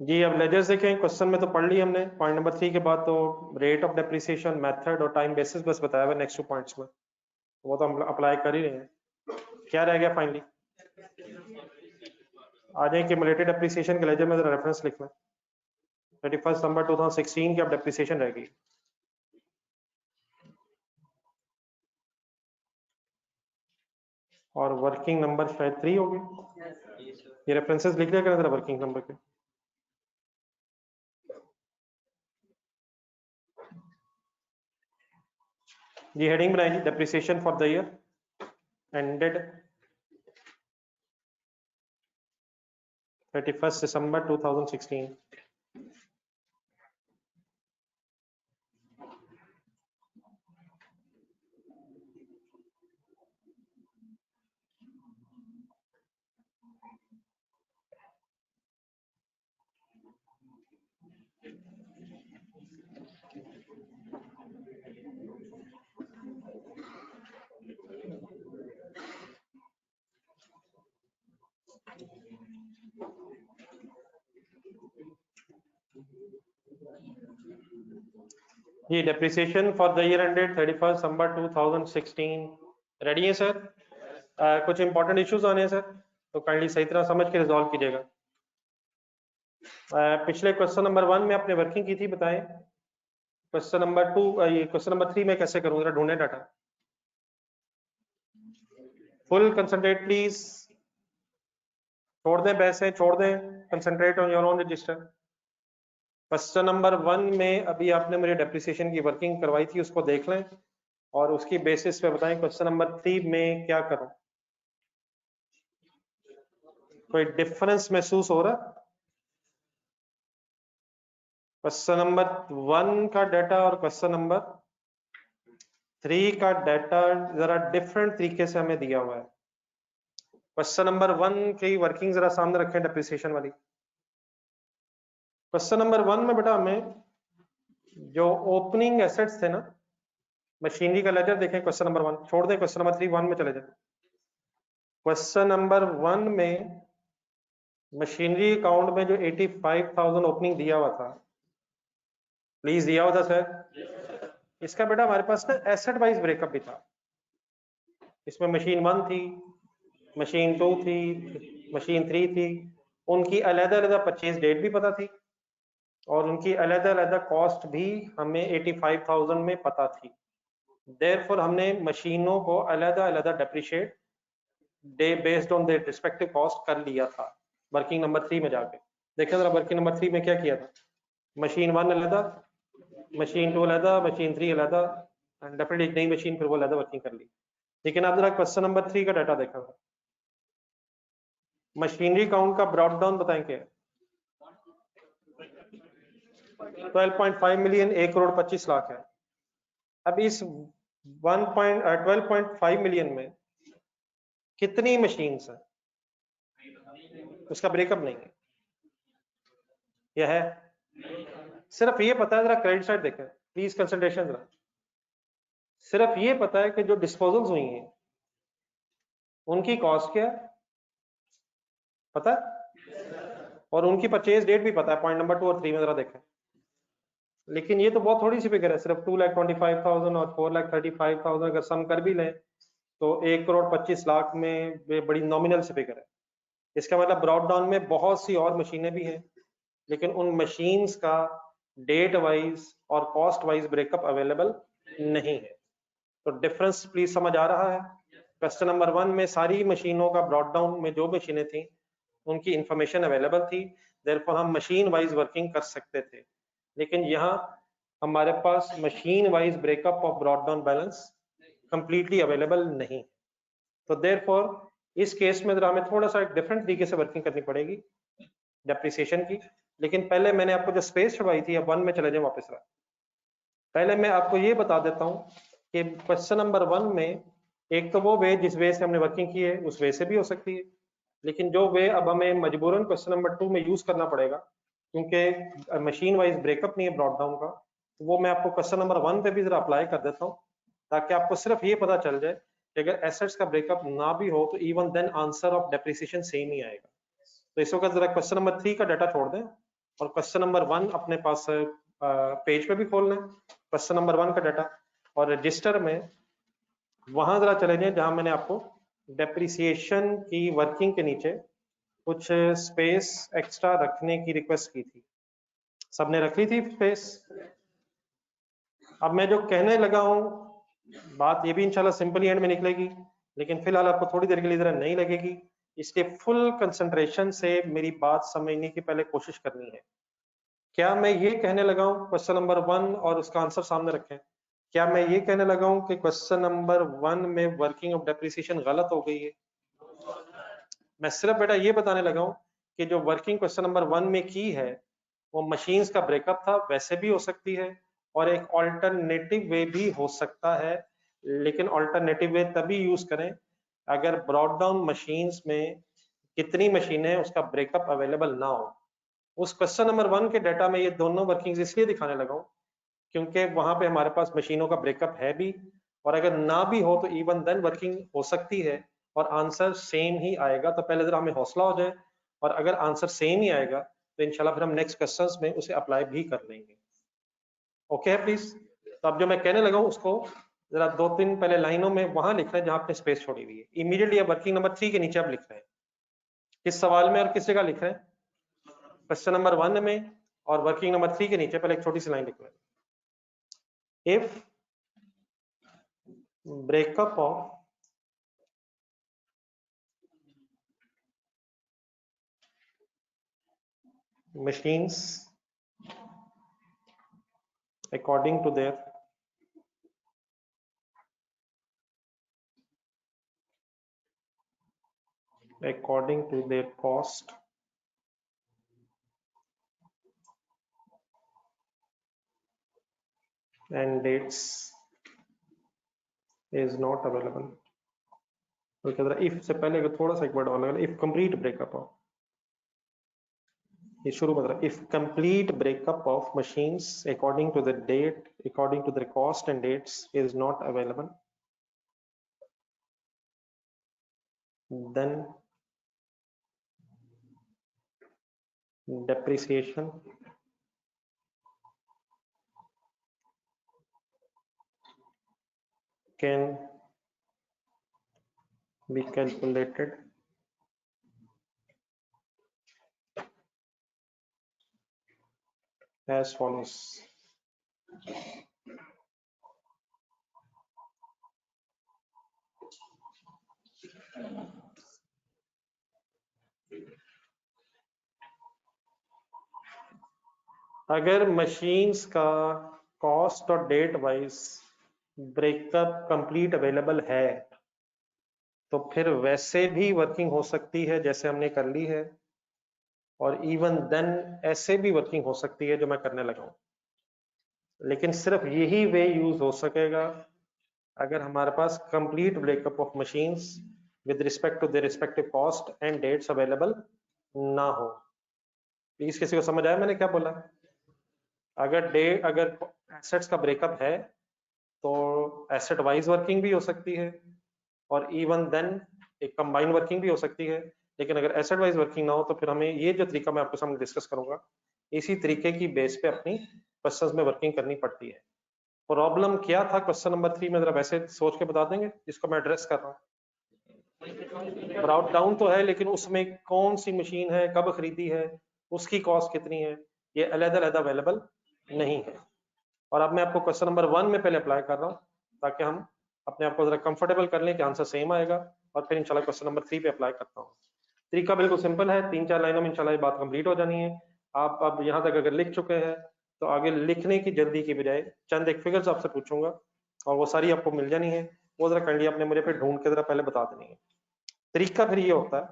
[SPEAKER 1] जी अब लेजर्स देखें। क्वेश्चन में तो पढ़ ली हमने, पॉइंट नंबर 3 के बाद तो रेट ऑफ डेप्रिसिएशन, मेथड और टाइम बेसिस बस बताया हुआ नेक्स्ट 2 पॉइंट्स में, वो तो हम अप्लाई कर ही रहे हैं। क्या रह गया फाइनली? आ जाए क्यूमुलेटेड डेप्रिसिएशन के लेजर में जरा रेफरेंस लिखना। 31 दिसंबर 2016 की अब डेप्रिसिएशन रह गई। और वर्किंग नंबर शायद 3 होगी। ये रेफरेंसेस लिख लिया करें जरा वर्किंग नंबर के। ये हेडिंग बनाएंगे depreciation for the year ended 31 December 2016। ये depreciation for the year ended 31 December 2016 ready है सर? कुछ इंपॉर्टेंट इश्यूज आने हैं सर, तो काइंडली सही तरह समझ के रिजॉल्व कीजिएगा। पिछले क्वेश्चन नंबर 1 में आपने वर्किंग की थी, बताएं। क्वेश्चन नंबर 2 ये क्वेश्चन नंबर 3 में कैसे करूं, जरा ढूंढें डाटा। फुल कंसंट्रेट प्लीज, छोड़ दें बहसें, छोड़ दें, concentrate on your own register. Question number 1 में अभी आपने मुझे डेप्रिसिएशन की वर्किंग करवाई थी, उसको देख लें और उसकी बेसिस पे बताएं क्वेश्चन नंबर 3 में क्या करूं। कोई डिफरेंस महसूस हो रहा? क्वेश्चन नंबर 1 का डाटा और क्वेश्चन नंबर 3 का डाटा जरा डिफरेंट तरीके से हमें दिया हुआ है। क्वेश्चन नंबर 1 की वर्किंग जरा सामने रखें डेप्रिसिएशन वाली। क्वेश्चन नंबर 1 में बेटा हमें जो ओपनिंग एसेट्स थे ना, मशीनरी का लेजर देखें। क्वेश्चन नंबर 1 छोड़ दें, क्वेश्चन नंबर 3 1 में चले जाए। क्वेश्चन नंबर 1 में मशीनरी अकाउंट में जो 85,000 ओपनिंग दिया हुआ था, प्लीज दिया हुआ था सर। इसका बेटा हमारे पास ना एसेट वाइज ब्रेकअप भी था। इसमें मशीन 1 थी, मशीन 2 थी, मशीन 3 थी, उनकी अलग अलग परचेज डेट भी पता थी और उनकी अलग अलग कॉस्ट भी हमें 85,000 में पता थी। देयरफॉर हमने मशीनों को अलग अलग depreciate day based on their respective cost कर लिया था। वर्किंग नंबर 3 में जाके देखिए जरा, वर्किंग नंबर 3 में क्या किया था। मशीन 1 अलग, मशीन 2 अलग, मशीन 3 अलग, एंड डेफिनेटली एक नई मशीन फिर वो अलग वर्किंग कर ली। लेकिन आप जरा क्वेश्चन नंबर 3 का डाटा देखा, मशीनरी काउंट का ब्रॉड डाउन बताएं क्या है। 12.5 मिलियन, 1 करोड़ 25 लाख है। अब इस 12.5 मिलियन में कितनी मशीन्स है, उसका ब्रेकअप नहीं है। यह है सिर्फ ये पता है, जरा क्रेडिट साइड देखें प्लीज, कंसंट्रेशन जरा। सिर्फ ये पता है कि जो डिस्पोजल्स हुई हैं उनकी कॉस्ट क्या है पता है, और उनकी परचेज डेट भी पता है। पॉइंट नंबर 2 और 3 में जरा देखें। लेकिन ये तो बहुत थोड़ी सी फिगर है, सिर्फ 2,25,000 और 4,35,000 अगर सम कर भी लें तो 1 करोड़ 25 लाख में बड़ी नॉमिनल सी फिगर है। इसका मतलब ब्रॉड डाउन में बहुत सी और मशीनें भी हैं, लेकिन उन मशीन्स का डेट वाइज और कॉस्ट वाइज ब्रेकअप अवेलेबल नहीं है। तो डिफरेंस प्लीज समझ आ रहा है। क्वेश्चन नंबर 1 में सारी मशीनों का ब्रॉड डाउन में जो मशीनें थी उनकी इंफॉर्मेशन अवेलेबल थी, देयरफॉर हम मशीन वाइज वर्किंग कर सकते थे। लेकिन यहाँ हमारे पास machine wise breakup of brought down balance completely available नहीं। तो देयरफॉर इस केस में हमें थोड़ा सा डिफरेंट तरीके से वर्किंग करनी पड़ेगी डेप्रिसिएशन की। लेकिन पहले मैंने आपको जो स्पेस छुड़वाई थी, अब 1 में चले जाए वापस रहा। पहले मैं आपको ये बता देता हूँ कि क्वेश्चन नंबर 1 में एक तो वो वे जिस वे से हमने वर्किंग की है उस वे से भी हो सकती है, लेकिन जो वे अब हमें मजबूरन क्वेश्चन नंबर 2 में यूज करना पड़ेगा, क्योंकि मशीन वाइज ब्रेकअप नहीं है ब्रॉट डाउन का, तो वो मैं आपको क्वेश्चन नंबर 1 पे भी जरा अप्लाई कर देता हूँ, ताकि आपको सिर्फ ये पता चल जाए कि अगर एसेट्स का ब्रेकअप ना भी हो तो even then answer of depreciation same ही आएगा। तो इस वक्त जरा क्वेश्चन नंबर 3 का डाटा छोड़ दें और क्वेश्चन नंबर 1 अपने पास पेज पे भी खोल लें, क्वेश्चन नंबर 1 का डाटा, और रजिस्टर में वहां जरा चले जाए जहां मैंने आपको डेप्रिसिएशन की वर्किंग के नीचे कुछ स्पेस एक्स्ट्रा रखने की रिक्वेस्ट की थी। सबने रख ली थी स्पेस? अब मैं जो कहने लगा हूं बात ये भी इंशाल्लाह सिंपल एंड में निकलेगी, लेकिन फिलहाल आपको थोड़ी देर के लिए जरा नहीं लगेगी, इसलिए फुल कंसंट्रेशन से मेरी बात समझने की पहले कोशिश करनी है। क्या मैं ये कहने लगा हूं क्वेश्चन नंबर 1 और उसका आंसर सामने रखें, क्या मैं ये कहने लगा हूं कि क्वेश्चन नंबर 1 में वर्किंग ऑफ डेप्रिसिएशन गलत हो गई है? मैं सिर्फ बेटा ये बताने लगा हूं कि जो वर्किंग क्वेश्चन नंबर 1 में की है वो मशीन्स का ब्रेकअप था, वैसे भी हो सकती है, और एक ऑल्टरनेटिव वे भी हो सकता है, लेकिन ऑल्टरनेटिव वे तभी यूज करें अगर ब्रॉट डाउन मशीन्स में कितनी मशीनें उसका ब्रेकअप अवेलेबल ना हो। उस क्वेश्चन नंबर 1 के डाटा में ये दोनों वर्किंग्स इसलिए दिखाने लगा हूं क्योंकि वहां पे हमारे पास मशीनों का ब्रेकअप है भी, और अगर ना भी हो तो इवन देन वर्किंग हो सकती है और आंसर सेम ही आएगा। तो पहले जरा हमें हौसला हो जाए, और अगर आंसर सेम ही आएगा तो इंशाल्लाह फिर हम नेक्स्ट क्वेश्चंस में उसे अप्लाई भी कर लेंगे। ओके है प्लीज? तो अब जो मैं कहने लगा हूं उसको जरा 2-3 पहले लाइनों में वहां लिख रहे हैं जहां आपने स्पेस छोड़ी हुई है। इमीडिएटली अब वर्किंग नंबर 3 के नीचे आप लिख रहे हैं, किस सवाल में और किस जगह लिख रहे हैं? क्वेश्चन नंबर 1 में, और वर्किंग नंबर 3 के नीचे पहले एक छोटी सी लाइन लिख रहे हैं, if breakup of machines according to their cost and dates is not available। तो क्या इफ से पहले थोड़ा सा एक वर्ड और लगा, इफ कंप्लीट ब्रेकअप ऑफ, ये शुरू में if complete breakup of machines according to the date, according to the cost and dates is not available, then depreciation can be calculated as follows। अगर मशीन्स का कॉस्ट और date wise breakup complete available है तो फिर वैसे भी वर्किंग हो सकती है जैसे हमने कर ली है, और इवन देन ऐसे भी वर्किंग हो सकती है जो मैं करने लगा हूं, लेकिन सिर्फ यही वे यूज हो सकेगा अगर हमारे पास complete breakup of machines with respect to the respective cost and dates available ना हो। प्लीज किसी को समझ आया मैंने क्या बोला? अगर एसेट्स का ब्रेकअप है तो एसेट वाइज वर्किंग भी हो सकती है, और इवन देन एक कंबाइंड वर्किंग भी हो सकती है, लेकिन अगर एसेट वाइज वर्किंग ना हो तो फिर हमें ये जो तरीका मैं आपके सामने डिस्कस करूंगा इसी तरीके की बेस पे अपनी क्वेश्चंस में वर्किंग करनी पड़ती है। प्रॉब्लम क्या था क्वेश्चन नंबर 3 में, जरा वैसे सोच के बता देंगे जिसको मैं एड्रेस कर रहा हूँ? ब्राउट डाउन तो है, लेकिन उसमें कौन सी मशीन है, कब खरीदी है, उसकी कॉस्ट कितनी है, ये अलग-अलग अवेलेबल नहीं है। और अब मैं आपको क्वेश्चन नंबर 1 में पहले अप्लाई कर रहा हूँ ताकि हम अपने आप को जरा कंफर्टेबल कर लें कि आंसर सेम आएगा, और फिर इंशाल्लाह क्वेश्चन नंबर 3 पे अप्लाई करता हूँ। तरीका बिल्कुल सिंपल है, 3-4 लाइनों में इंशाल्लाह ये बात कंप्लीट हो जानी है। आप अब यहाँ तक अगर लिख चुके हैं तो आगे लिखने की जल्दी की बजाय चंद एक फिगर्स आपसे पूछूंगा और वो सारी आपको मिल जानी है, वो जरा काइंडली आपने मुझे पे ढूंढ के जरा पहले बता देनी है। तरीका फिर ये होता है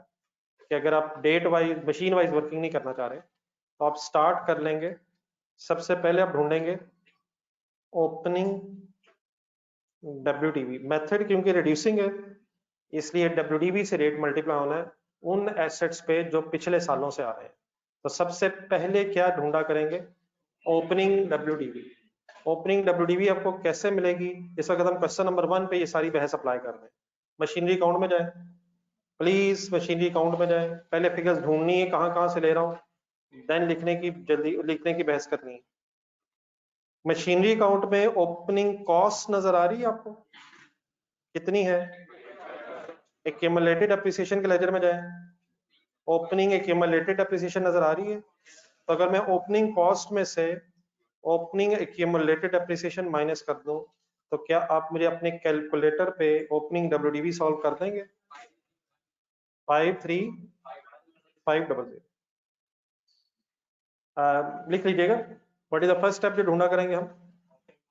[SPEAKER 1] कि अगर आप date wise machine wise working नहीं करना चाह रहे तो आप स्टार्ट कर लेंगे, सबसे पहले आप ढूंढेंगे ओपनिंग WDV मेथड, क्योंकि रिड्यूसिंग है इसलिए WDV से रेट मल्टीप्लाई होना है, उन एसेट्स पे जो पिछले सालों से आ रहे हैं। तो सबसे पहले क्या ढूंढा करेंगे, ओपनिंग WDV। ओपनिंग WDV आपको कैसे मिलेगी, इस वक्त हम क्वेश्चन नंबर 1 पे ये सारी बहस अप्लाई कर रहे हैं। मशीनरी अकाउंट में जाए प्लीज, मशीनरी अकाउंट में जाए, पहले फिगर्स ढूंढनी है कहाँ कहाँ से ले रहा हूँ, देन जल्दी लिखने की बहस करनी है। मशीनरी अकाउंट में ओपनिंग कॉस्ट नजर आ रही है आपको, कितनी है, एक्यूमुलेटेड एप्रिसिएशन के लेजर में जाए, ओपनिंग एक्यूमुलेटेड एप्रिसिएशन नजर आ रही है। तो अगर मैं ओपनिंग कॉस्ट में से ओपनिंग एक्यूमुलेटेड एप्रिसिएशन माइनस कर दूं, तो क्या आप मुझे अपने कैलकुलेटर पे ओपनिंग WDV सॉल्व कर देंगे? 53500 लिख लीजिएगा। What is the first step जो ढूंढा करेंगे हम,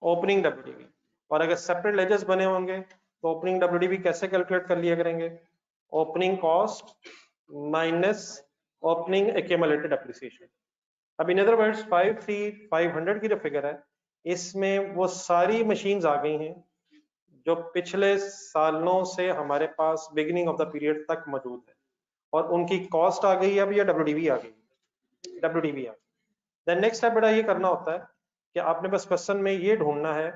[SPEAKER 1] ओपनिंग WDV। और अगर सेपरेट लेजर्स बने होंगे तो ओपनिंग WDV कैसे कैलकुलेट कर लिया करेंगे, opening cost minus opening accumulated appreciation. अब इन अदर वर्ड्स 53500 की जो फिगर है, इसमें वो सारी मशीन्स आ गई हैं जो पिछले सालों से हमारे पास बिगिनिंग ऑफ द पीरियड तक मौजूद है, और उनकी कॉस्ट आ गई अब, या WDV आ गई, WDV आ गई। देन नेक्स्ट स्टेप बेटा ये करना होता है कि आपने बस क्वेश्चन में ये ढूंढना है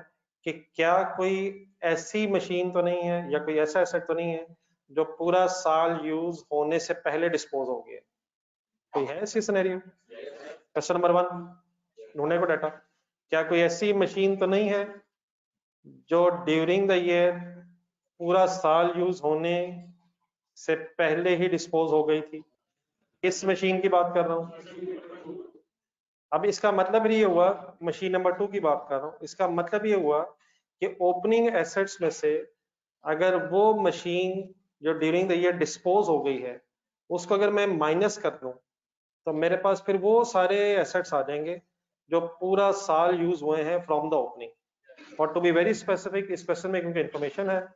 [SPEAKER 1] कि क्या कोई ऐसी मशीन तो नहीं है या कोई ऐसा एसेट तो नहीं है जो पूरा साल यूज होने से पहले डिस्पोज हो गया। कोई है ऐसी सिनेरियो? क्वेश्चन नंबर 1 ढूंढने को डाटा, क्या कोई ऐसी मशीन तो नहीं है जो ड्यूरिंग द ईयर पूरा साल यूज होने से पहले ही डिस्पोज हो गई थी? किस मशीन की बात कर रहा हूं? अब इसका मतलब ये हुआ, मशीन नंबर 2 की बात कर रहा हूं, इसका मतलब ये हुआ कि ओपनिंग एसेट्स में से अगर वो मशीन जो ड्यूरिंग द ईयर डिस्पोज हो गई है उसको अगर मैं माइनस कर दूं, तो मेरे पास फिर वो सारे एसेट्स आ जाएंगे जो पूरा साल यूज हुए हैं फ्रॉम द ओपनिंग। और टू बी वेरी स्पेसिफिक, इस क्वेश्चन में क्योंकि इन्फॉर्मेशन है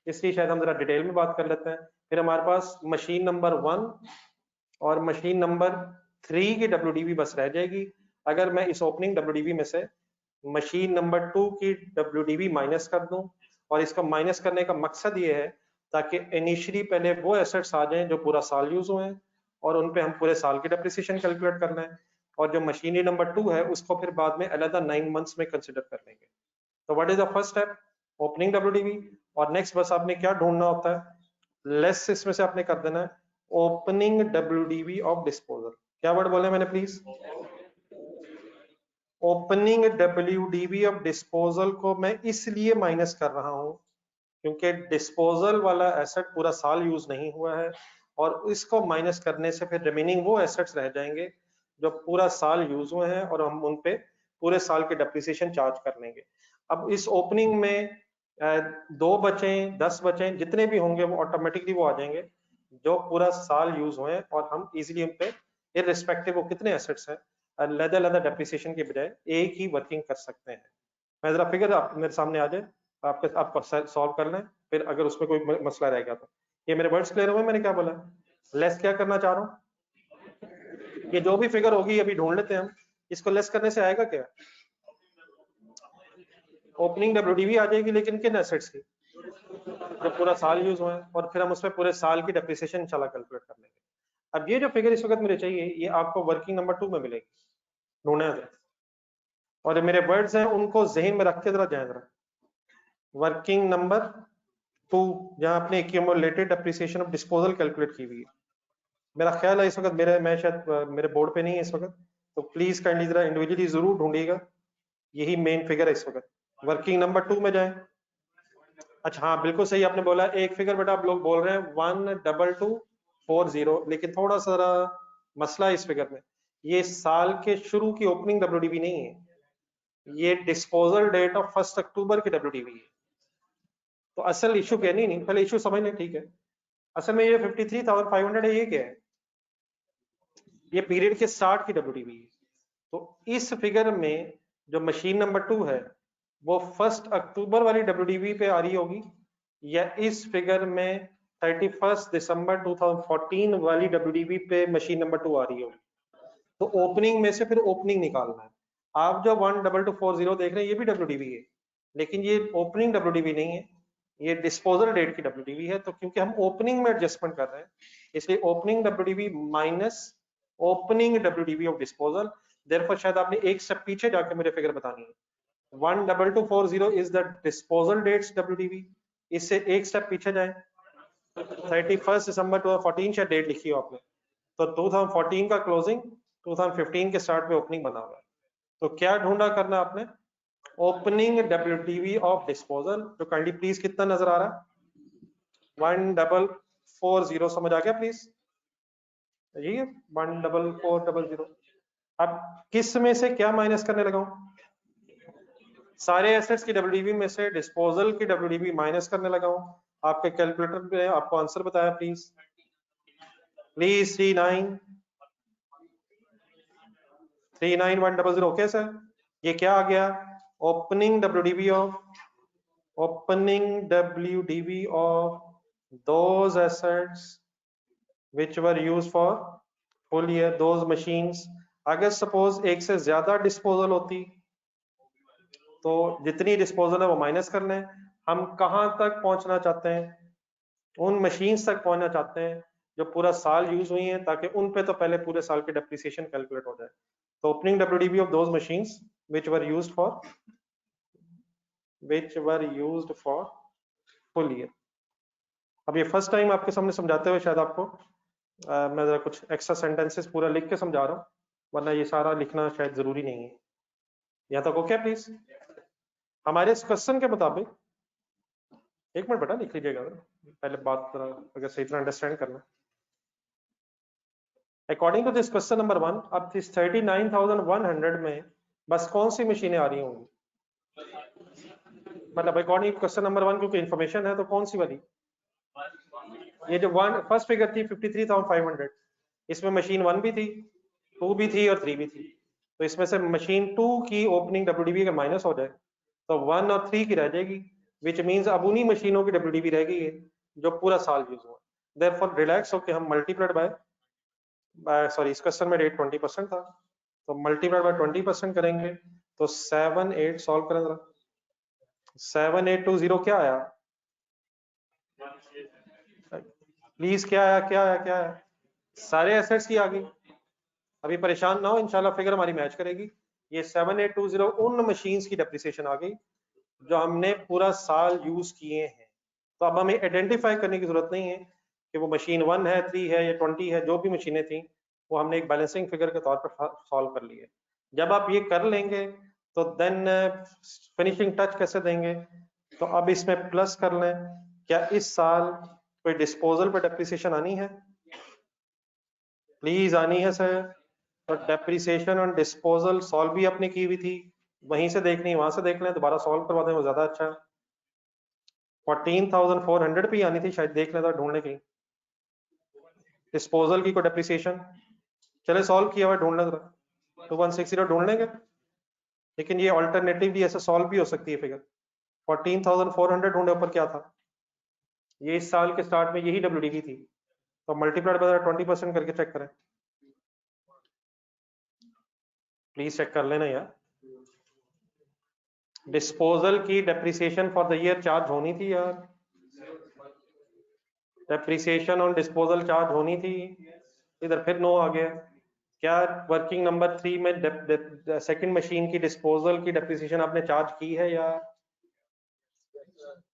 [SPEAKER 1] इसलिए शायद हम जरा डिटेल में बात कर लेते हैं। फिर हमारे पास मशीन नंबर 1 और मशीन नंबर 3 की WDV बस रह जाएगी। अगर मैं इस ओपनिंग WDV में से मशीन नंबर 2 की WDV माइनस कर दूं, और इसका माइनस करने का मकसद ये है ताकि इनिशियली पहले वो एसेट्स आ जाएं जो पूरा साल यूज हुए हैं और उन पे हम पूरे साल की डेप्रिसिएशन कैलकुलेट कर लें, और जो मशीनरी नंबर 2 है उसको फिर बाद में अलग 9 मंथ्स में कंसिडर कर लेंगे। तो what is the first step, opening WDV। और नेक्स्ट बस आपने क्या ढूंढना होता है, लेस इसमें से आपने कर देना है ओपनिंग WDV ऑफ डिस्पोजल। क्या वर्ड बोले मैंने please, opening WDV of disposal को मैं इसलिए माइनस कर रहा हूं क्योंकि डिस्पोजल वाला एसेट पूरा साल यूज नहीं हुआ है, और इसको माइनस करने से फिर रिमेनिंग वो एसेट्स रह जाएंगे जो पूरा साल यूज हुए हैं, और हम उन पे पूरे साल के डेप्रिसिएशन चार्ज कर लेंगे। अब इस ओपनिंग में 2 बचे 10 बचे जितने भी होंगे वो ऑटोमेटिकली वो आ जाएंगे जो पूरा साल यूज हुए हैं, और हम इजीली उन पे इररिस्पेक्टिव वो कितने एसेट्स हैं अलग डेप्रिसिएशन के बजाय एक ही वर्किंग कर सकते हैं। मैं जरा फिगर आप मेरे सामने आ जाए, आपको सॉल्व कर लें, फिर अगर उसमें कोई मसला रहेगा तो। ये मेरे वर्ड्स क्लियर हुए, मैंने क्या बोला, लेस क्या करना चाह रहा हूँ, ये जो भी फिगर होगी अभी ढूंढ लेते हैं हम, इसको लेस करने से आएगा क्या, ओपनिंग WDV आ जाएगी, लेकिन किन एसेट्स की, जो पूरा साल यूज हुए हैं, और फिर हम उसमें पूरे साल की डेप्रिसिएशन इंशाल्लाह कैलकुलेट कर लेंगे। अब ये जो फिगर इस वक्त मुझे चाहिए ये आपको वर्किंग नंबर 2 में मिलेगी, ढूंढना है, और मेरे वर्ड्स हैं उनको जहन में रख के जरा जाए जरा। वर्किंग नंबर 2 जहां आपने accumulated appreciation of disposal calculate की हुई है, मेरा ख्याल है इस वक्त मैं शायद मेरे बोर्ड पे नहीं है इस वक्त, तो प्लीज काइंडली जरा इंडिविजुअली जरूर ढूंढिएगा, यही मेन फिगर है इस वक्त। वर्किंग नंबर 2 में जाए, अच्छा हाँ बिल्कुल सही आपने बोला, एक फिगर बेटा आप लोग बोल रहे हैं 12240, लेकिन थोड़ा सा मसला है इस फिगर में, ये साल के शुरू की ओपनिंग WDV नहीं है, ये डिस्पोजल डेट ऑफ 1 अक्टूबर की WDV है। तो असल इशू क्या, नहीं पहले इशू समझ लें, ठीक है, असल में ये 53,500 है, ये क्या है, ये पीरियड के स्टार्ट की WDV है। तो इस फिगर में जो मशीन नंबर 2 है वो 1 अक्टूबर वाली WDV पे आ रही होगी, या इस फिगर में 31 दिसंबर 2014 वाली WDV पे मशीन नंबर 2 आ रही होगी। तो ओपनिंग में से फिर ओपनिंग निकालना है। आप जो 12240 देख रहे हैं ये भी WDV है, लेकिन ये ओपनिंग WDV नहीं है, ये डिस्पोजल डेट की WDV है। तो क्योंकि हम ओपनिंग में एडजस्टमेंट कर रहे हैं इसलिए opening WDV minus opening WDV of disposal. Therefore शायद आपने एक स्टेप पीछे जाके मुझे फिगर बतानी है। 12240 is the disposal dates WDV। इससे एक स्टेप पीछे जाए, 31 दिसंबर 2014 शायद डेट लिखी हो आपने, तो 2014 का क्लोजिंग 2015 के स्टार्ट पे ओपनिंग बना हुआ है। तो क्या ढूंढा करना आपने, ओपनिंग WDV ऑफ डिस्पोजल। तो काइंडली प्लीज कितना नजर आ रहा है, 1440, समझ आ गया प्लीज, ये 14400। अब किस में से क्या माइनस करने लगा हूं, सारे एसेट्स की WDV में से डिस्पोजल की WDV माइनस करने लगा हूं। आपके कैलकुलेटर पे आपको आंसर बताया प्लीज, 39100। ओके सर, ये क्या आ गया, opening WDV of those assets which were used for full year, those machines। अगर सपोज एक से ज्यादा डिस्पोजल होती तो जितनी डिस्पोजल है वो माइनस करना है। हम कहां तक पहुंचना चाहते हैं, उन मशीन्स तक पहुंचना चाहते हैं जो पूरा साल यूज हुई हैं, ताकि उन पे तो पहले पूरे साल की डेप्रिसिएशन कैलकुलेट हो जाए। तो opening WDV of those machines which were used for full year। अब ये फर्स्ट टाइम आपके सामने समझाते हुए शायद आपको मैं जरा कुछ एक्स्ट्रा सेंटेंसेस पूरा लिख के समझा रहा हूँ, वरना ये सारा लिखना शायद जरूरी नहीं है। यहाँ तक ओके प्लीज। हमारे इस क्वेश्चन के मुताबिक, एक मिनट बेटा लिख लीजिएगा पहले बात अगर सही तरह अंडरस्टैंड करना। According to this question number 1, अब इस 39,100 में बस कौन सी मशीनें आ रही होंगी, मतलब अकॉर्डिंग क्वेश्चन नंबर 1 क्योंकि इन्फॉर्मेशन है तो कौन सी वाली, ये जो फर्स्ट फिगर थी 53,500, इसमें मशीन 1 भी थी, 2 भी थी और 3 भी थी। तो इसमें से मशीन 2 की ओपनिंग WDV का माइनस हो जाए तो 1 और 3 की रह जाएगी, विच मींस अब उन्हीं मशीनों की WDV रह गई है जो पूरा साल यूज हुआ। देयरफॉर रिलैक्स होकर हम मल्टीप्लाइड बाय सॉरी इस क्वेश्चन में रेट 20% था, तो मल्टीप्लाइड बाय 20% करेंगे तो 78 सॉल्व करें जरा, 7820 क्या आया प्लीज, क्या आया क्या आया क्या आया, सारे एसेट्स की आ गई। अभी परेशान ना हो, इंशाल्लाह फिगर हमारी मैच करेगी। ये 7820 उन मशीन्स की डेप्रिसिएशन आ गई जो हमने पूरा साल यूज किए हैं। तो अब हमें आइडेंटिफाई करने की जरूरत नहीं है कि वो मशीन 1 है, 3 है या 20 है, जो भी मशीनें थी वो हमने एक बैलेंसिंग फिगर के तौर पर सॉल्व कर ली है। जब आप ये कर लेंगे तो देन फिनिशिंग टच कैसे देंगे, तो अब इसमें प्लस कर लें, क्या इस साल कोई डिस्पोजल पर डेप्रिसिएशन आनी है, प्लीज आनी है सर। तो डेप्रिसिएशन और डिस्पोजल सॉल्व भी आपने की हुई थी, वहीं से देखनी वहां से देख लें, दोबारा सॉल्व करवा दें वो ज्यादा अच्छा है। 14,400 पे आनी थी शायद, देख लें ढूंढने की डिस्पोजल की कोई डेप्रिसिएशन, चले सॉल्व किया हुआ ढूंढ लें जरा, 2160 ढूंढ लेंगे। लेकिन ये ऑल्टरनेटिवली ऐसे सॉल्व भी हो सकती है फिगर। 14,400 ढूंढे, ऊपर क्या था, ये इस साल के स्टार्ट में यही WDV थी, तो मल्टीप्लाइड बाय 20% करके चेक करें, प्लीज चेक कर लेना यार। डिस्पोजल की depreciation for the year charge होनी थी यार, डेप्रिसिएशन ऑन डिस्पोजल चार्ज होनी थी, इधर फिर नो आ गया। क्या वर्किंग नंबर 3 में सेकंड मशीन की डिस्पोजल की डेप्रिसिएशन आपने चार्ज की है यार,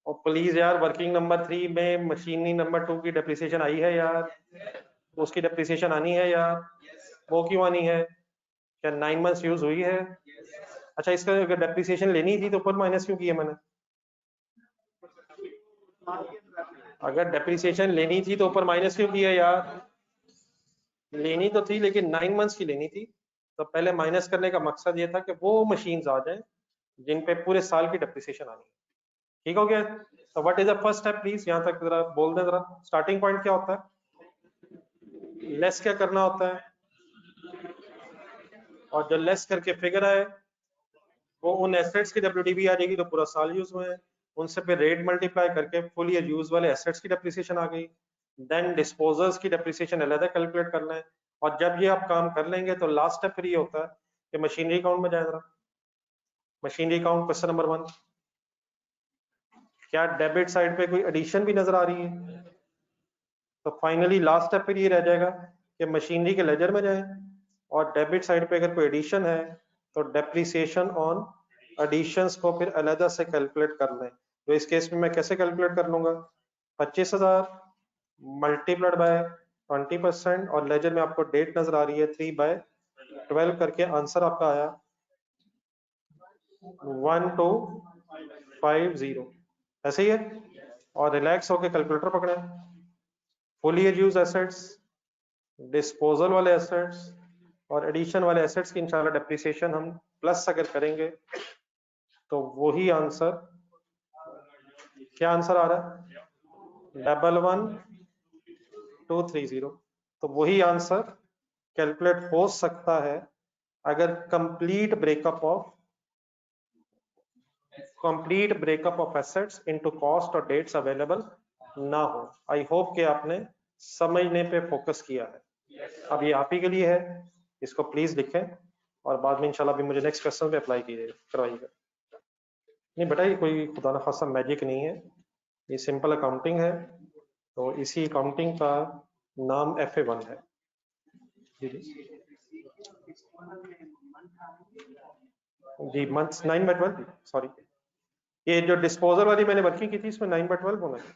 [SPEAKER 1] और प्लीज यार वर्किंग नंबर 3 में मशीनी नंबर 2 की डेप्रिसिएशन आई है यार, उसकी डेप्रिसिएशन आनी है यार, वो क्यों आनी है, क्या 9 मंथ्स यूज हुई है, अच्छा इसका अगर डेप्रिसिएशन लेनी थी तो ऊपर माइनस क्यों किया मैंने, अगर डेप्रिसिएशन लेनी थी तो ऊपर माइनस क्यों किया यार, लेनी तो थी लेकिन 9 मंथ्स की लेनी थी, तो पहले माइनस करने का मकसद ये था कि वो मशीन्स आ जाए जिन पे पूरे साल की डेप्रिसिएशन आनी है। ठीक हो गया, तो what is the first step please, यहाँ तक जरा बोल दें जरा, स्टार्टिंग पॉइंट क्या होता है, लेस क्या करना होता है, और जो लेस करके फिगर आए वो उन एसेट्स की WDV आ जाएगी जो पूरा साल यूज हुए हैं, उनसे फिर रेट मल्टीप्लाई करके फुल ईयर यूज वाले एसेट्स की डेप्रिसिएशन आ गई, देन डिस्पोजल्स की डेप्रिसिएशन अलग कैलकुलेट करना है। और जब ये आप काम कर लेंगे तो लास्ट स्टेप फिर ये होता है कि मशीनरी अकाउंट में जाए जरा, मशीनरी अकाउंट क्वेश्चन नंबर 1, क्या डेबिट साइड पे कोई एडिशन भी नजर आ रही है, तो फाइनली लास्ट स्टेप फिर ये रह जाएगा कि मशीनरी के लेजर में जाएं और डेबिट साइड पे अगर कोई एडिशन है तो डेप्रिसिएशन ऑन एडिशंस को फिर अलग से कैलकुलेट कर लें। तो इस केस में मैं कैसे कैलकुलेट कर लूंगा, 25,000 मल्टीप्लाइड बाय 20% और लेजर में आपको डेट नजर आ रही है 3/12 करके आंसर आपका आया 1250। ऐसे ही है। और रिलैक्स होके कैलकुलेटर पकड़े, full year use assets, disposal वाले एसेट्स और एडिशन वाले एसेट्स की इंशाल्लाह डेप्रिसिएशन हम प्लस अगर करेंगे तो वही आंसर, क्या आंसर आ रहा है 111230। तो वही आंसर कैलकुलेट हो सकता है अगर complete breakup of assets into cost और डेट्स अवेलेबल ना हो। आई होप कि आपने समझने पे फोकस किया है। अब ये आप ही के लिए है, इसको प्लीज लिखें और बाद में इंशाल्लाह भी मुझे नेक्स्ट क्वेश्चन पे अप्लाई करवाइएगा। नहीं बेटा, ये कोई खुदा ना खासा मैजिक नहीं है, ये सिंपल अकाउंटिंग है। तो इसी अकाउंटिंग का नाम FA1 है। जी मंथ्स 9/12, सॉरी ये जो डिस्पोजल वाली मैंने वर्किंग की थी इसमें 9/12 होना है,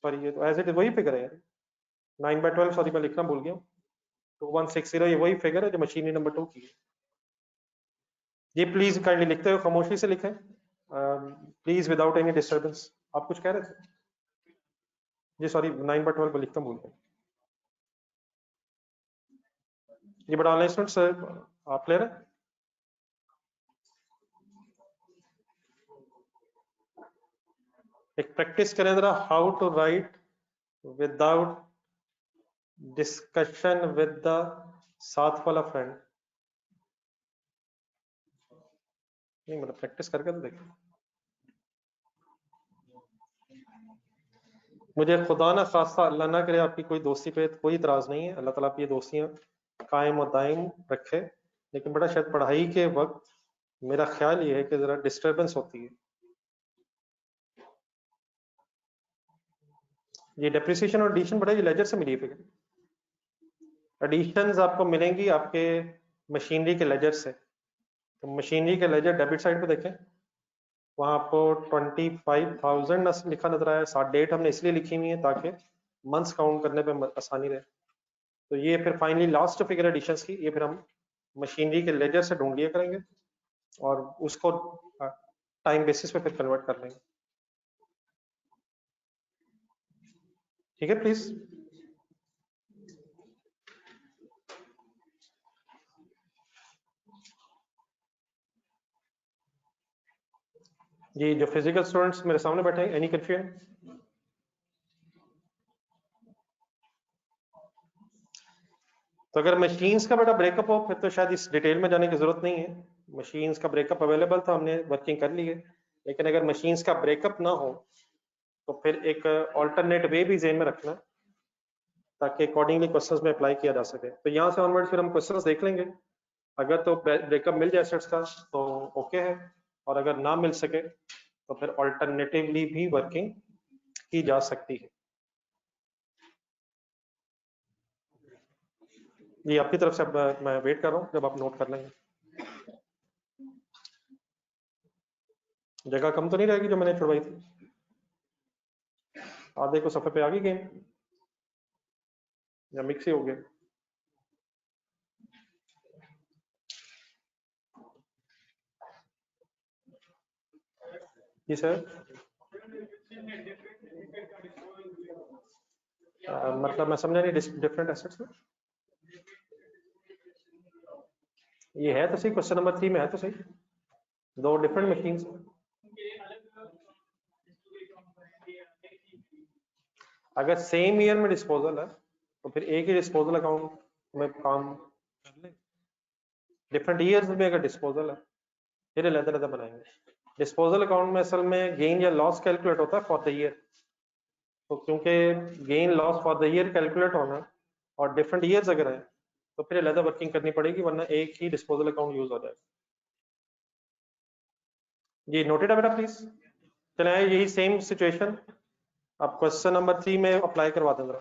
[SPEAKER 1] सॉरी ये तो एज इट इज वही फिगर है यार, 9/12, सॉरी मैं लिखना भूल गया। 2160 ये वही फिगर है जो मशीनरी नंबर 2 की है। ये प्लीज काइंडली लिखते हुए खामोशी से लिखें, प्लीज विदाउट एनी डिस्टर्बेंस। आप कुछ कह रहे थे जी, सॉरी 9/12 को लिखता भूल गया। ये बड़ा ऑनलाइन स्टूडेंट सर आप क्लियर है? एक प्रैक्टिस करें जरा, how to write without discussion with the साथ वाला फ्रेंड। नहीं मतलब प्रैक्टिस करके तो देखिए। मुझे खुदा ना खासा अल्लाह ना करे आपकी कोई दोस्ती पे कोई इतराज नहीं है, अल्लाह ताला आपकी दोस्तियां कायम और दायम रखे, लेकिन बड़ा शायद पढ़ाई के वक्त मेरा ख्याल ये है कि जरा डिस्टर्बेंस होती है। ये डेप्रिसिएशन और एडिशन बड़ा ये लेजर से मिली है फिगर। एडिशंस आपको मिलेंगी आपके मशीनरी के लेजर से। तो मशीनरी के लेजर डेबिट साइड पे देखें, वहां आपको 25,000 लिखा नजर आया। 60 डेट हमने इसलिए लिखी हुई है ताकि मंथ्स काउंट करने पे आसानी रहे। तो ये फिर फाइनली लास्ट फिगर एडिशंस की, ये फिर हम मशीनरी के लेजर से ढूंढ लिया करेंगे और उसको टाइम बेसिस पे फिर कन्वर्ट कर लेंगे। ठीक है प्लीज। जी जो फिजिकल स्टूडेंट्स मेरे सामने बैठे हैं, एनी कंफ्यूजन? तो अगर मशीन्स का बेटा ब्रेकअप हो फिर तो शायद इस डिटेल में जाने की जरूरत नहीं है। मशीन्स का ब्रेकअप अवेलेबल था, हमने वर्किंग कर ली है। लेकिन अगर मशीन्स का ब्रेकअप ना हो तो फिर एक ऑल्टरनेट वे भी जेन में रखना ताकि अकॉर्डिंगली क्वेश्चंस में अप्लाई किया जा सके। तो यहाँ से ऑनवर्ड फिर हम क्वेश्चंस देख लेंगे। अगर तो ब्रेकअप मिल जाए एसेट्स का तो ओके है, और अगर ना मिल सके तो फिर ऑल्टरनेटिवली भी वर्किंग की जा सकती है। ये आपकी तरफ से अब मैं वेट कर रहा हूँ जब आप नोट कर लेंगे। जगह कम तो नहीं रहेगी जो मैंने छुड़वाई थी? आधे को सफे पे आ गई गेम या मिक्स ही हो गया? जी सर। मतलब मैं समझा नहीं, डिफरेंट एसेट्स में ये है तो सही, क्वेश्चन नंबर 3 में है तो सही, दो डिफरेंट मशीन्स। अगर सेम ईयर में डिस्पोजल है तो फिर एक ही डिस्पोजल अकाउंट में काम कर ले। डिफरेंट ईयर्स में अगर डिस्पोजल है फिर अलग-अलग बनाएंगे। डिस्पोजल अकाउंट में असल में गेन या लॉस कैलकुलेट होता है फॉर द ईयर। तो क्योंकि gain loss for the year calculate होना और डिफरेंट ईयर्स अगर है तो फिर अलग वर्किंग करनी पड़ेगी, वरना एक ही डिस्पोजल अकाउंट यूज हो जाएगा। जी नोटेड है बेटा प्लीज। चले यही सेम सिचुएशन अब क्वेश्चन नंबर 3 में अप्लाई करवा दें जरा।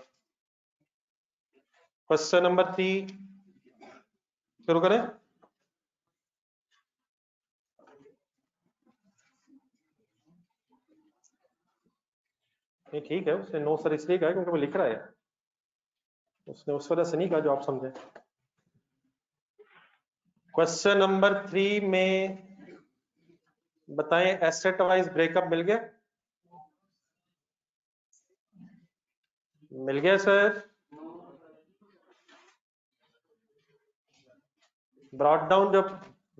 [SPEAKER 1] क्वेश्चन नंबर 3 शुरू करें। नहीं ठीक है, उसने नो सर इसलिए कहा क्योंकि वो लिख रहा है, उसने उस वजह से नहीं कहा जो आप समझे। क्वेश्चन नंबर 3 में बताएं एसेट वाइज ब्रेकअप मिल गया? मिल गया सर। ब्रॉट डाउन जब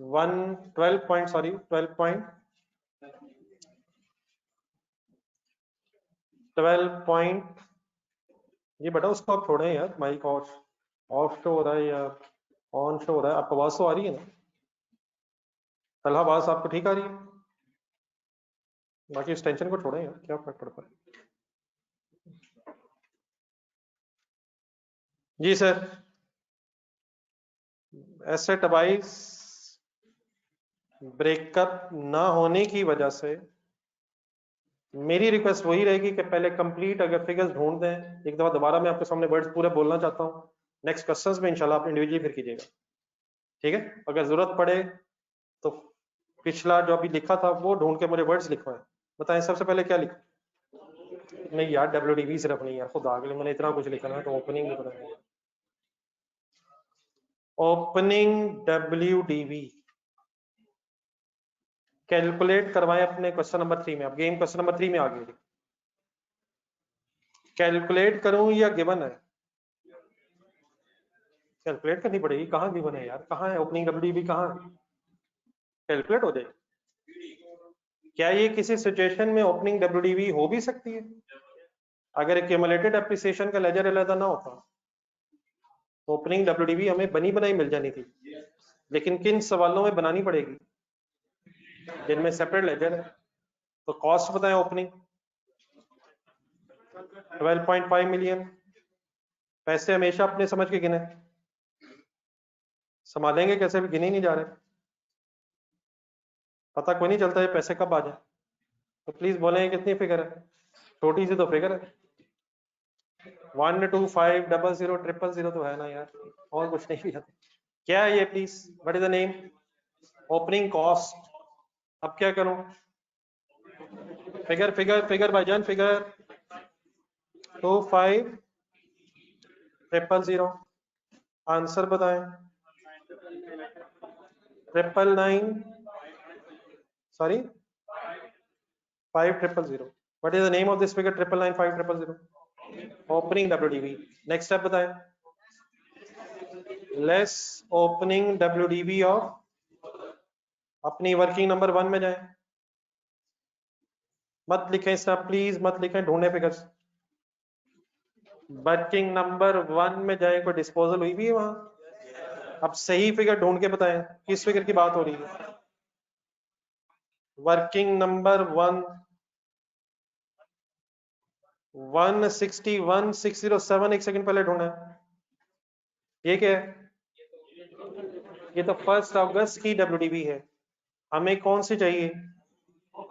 [SPEAKER 1] 12 ये बेटा उसको आप छोड़ें यार, माइक ऑफ शो हो रहा है या ऑन शो हो रहा है? आपको आवाज तो आ रही है ना? पहला आवाज आपको ठीक आ रही है? बाकी इस टेंशन को छोड़ें यार, क्या फर्क पड़ता है। जी सर, एसेट वाइज ब्रेकअप ना होने की वजह से मेरी रिक्वेस्ट वही रहेगी कि पहले कंप्लीट अगर फिगर्स ढूंढ दें एक दफा, दोबारा मैं आपके सामने वर्ड्स पूरे बोलना चाहता हूँ। नेक्स्ट क्वेश्चंस में इंशाल्लाह आप इंडिविजुअली फिर कीजिएगा, ठीक है? अगर जरूरत पड़े तो पिछला जो अभी लिखा था वो ढूंढ के मुझे वर्ड्स लिखवाएं। बताएं सबसे पहले क्या लिखा? नहीं यार, WDV सिर्फ नहीं यार, खुद आगे मैंने इतना कुछ लिखा ना तो ओपनिंग भी बनाया। ओपनिंग WDV कैलकुलेट करवाएं अपने क्वेश्चन नंबर 3 में। अब गेम क्वेश्चन नंबर 3 में आ गई। कैलकुलेट करूं या गिवन है? कैलकुलेट करनी पड़ेगी। कहाँ गिवन है यार, कहाँ है ओपनिंग WDV, कहाँ है? कैलकुलेट हो जाएगी। क्या ये किसी सिचुएशन में ओपनिंग WDV हो भी सकती है? अगर एक्यूमुलेटेड एप्रिसिएशन का लेजर अलग ना होता तो ओपनिंग WDV हमें बनी बनाई मिल जानी थी, लेकिन किन सवालों में बनानी पड़ेगी जिनमें सेपरेट लेजर है? तो कॉस्ट बताएं ओपनिंग 12.5 मिलियन। पैसे हमेशा अपने समझ के गिने, संभालेंगे कैसे भी गिने ही नहीं जा रहे, पता कोई नहीं चलता है पैसे कब आ जाए। तो प्लीज बोलें कितनी फिगर है? छोटी सी तो फिगर है, 125000000 तो है ना यार, और कुछ नहीं लिया। क्या है ये please? What is the name? Opening cost. अब क्या करूं? फिगर फिगर फिगर भाईजान, फिगर 25000। आंसर बताएं। 999, sorry 5000। What is the name of this figure? 9995000 opening WDV। Next step बताएं। लेस ओपनिंग WDV ऑफ, अपनी वर्किंग नंबर 1 में जाएं। मत लिखें स्टेप, प्लीज मत लिखें, ढूंढे फिगर्स। वर्किंग नंबर 1 में जाएं, कोई डिस्पोजल हुई भी है वहां? अब सही फिगर ढूंढ के बताएं किस फिगर की बात हो रही है। वर्किंग नंबर 1 161,607, एक सेकंड पहले ढूंढा। ये क्या है? ये तो 1 अगस्त की WDV है। हमें कौन सी चाहिए?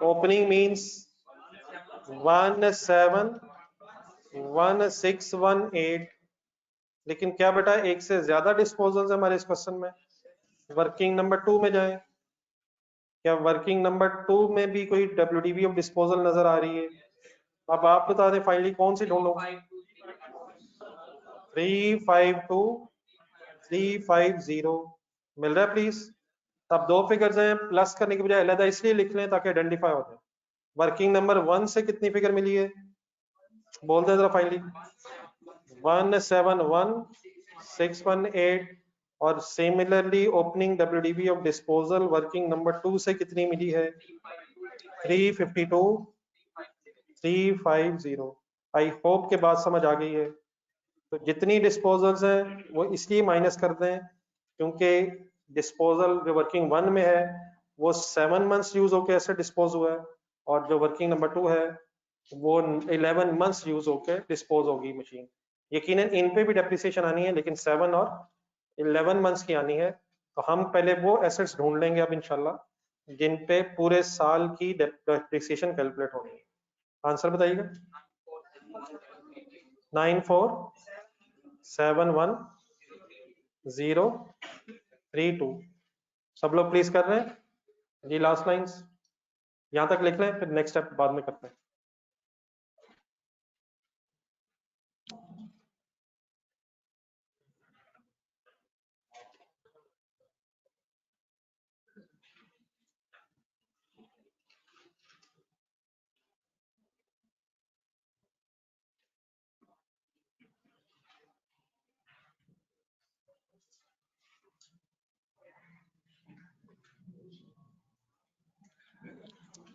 [SPEAKER 1] Opening means 171618। लेकिन क्या बेटा एक से ज्यादा डिस्पोजल्स है हमारे इस क्वेश्चन में? वर्किंग नंबर 2 में जाएं। क्या वर्किंग नंबर 2 में भी कोई WDV ऑफ डिस्पोजल नजर आ रही है? अब आप बता दें फाइनली कौन सी ढूंढूं? 352350 मिल रहा है प्लीज? अब दो फिगर्स हैं, प्लस करने के बजाय अलग इसलिए लिख लें ताकि आइडेंटिफाई हो जाए। वर्किंग नंबर 1 से कितनी फिगर मिली है? बोल दे जरा फाइनली। 171618। और similarly opening WDV of disposal working number 2 से कितनी मिली है? 352350। आई होप के बात समझ आ गई है। तो जितनी डिस्पोजल्स हैं वो इसलिए माइनस कर दें क्योंकि डिस्पोजल जो वर्किंग 1 में है वो 7 मंथ्स यूज होकर ऐसे डिस्पोज हुआ है, और जो वर्किंग नंबर 2 है वो 11 मंथ्स यूज होकर डिस्पोज होगी मशीन। यकीनन इन पे भी डेप्रिसिएशन आनी है, लेकिन 7 और 11 मंथ्स की आनी है। तो हम पहले वो एसेट्स ढूंढ लेंगे अब इंशाल्लाह जिन पे पूरे साल की डेप्रिसिएशन कैलकुलेट होनी है। आंसर बताइएगा। 94 71032। सब लोग प्लीज कर रहे हैं जी? लास्ट लाइंस यहां तक लिख लें, फिर नेक्स्ट स्टेप बाद में करते हैं।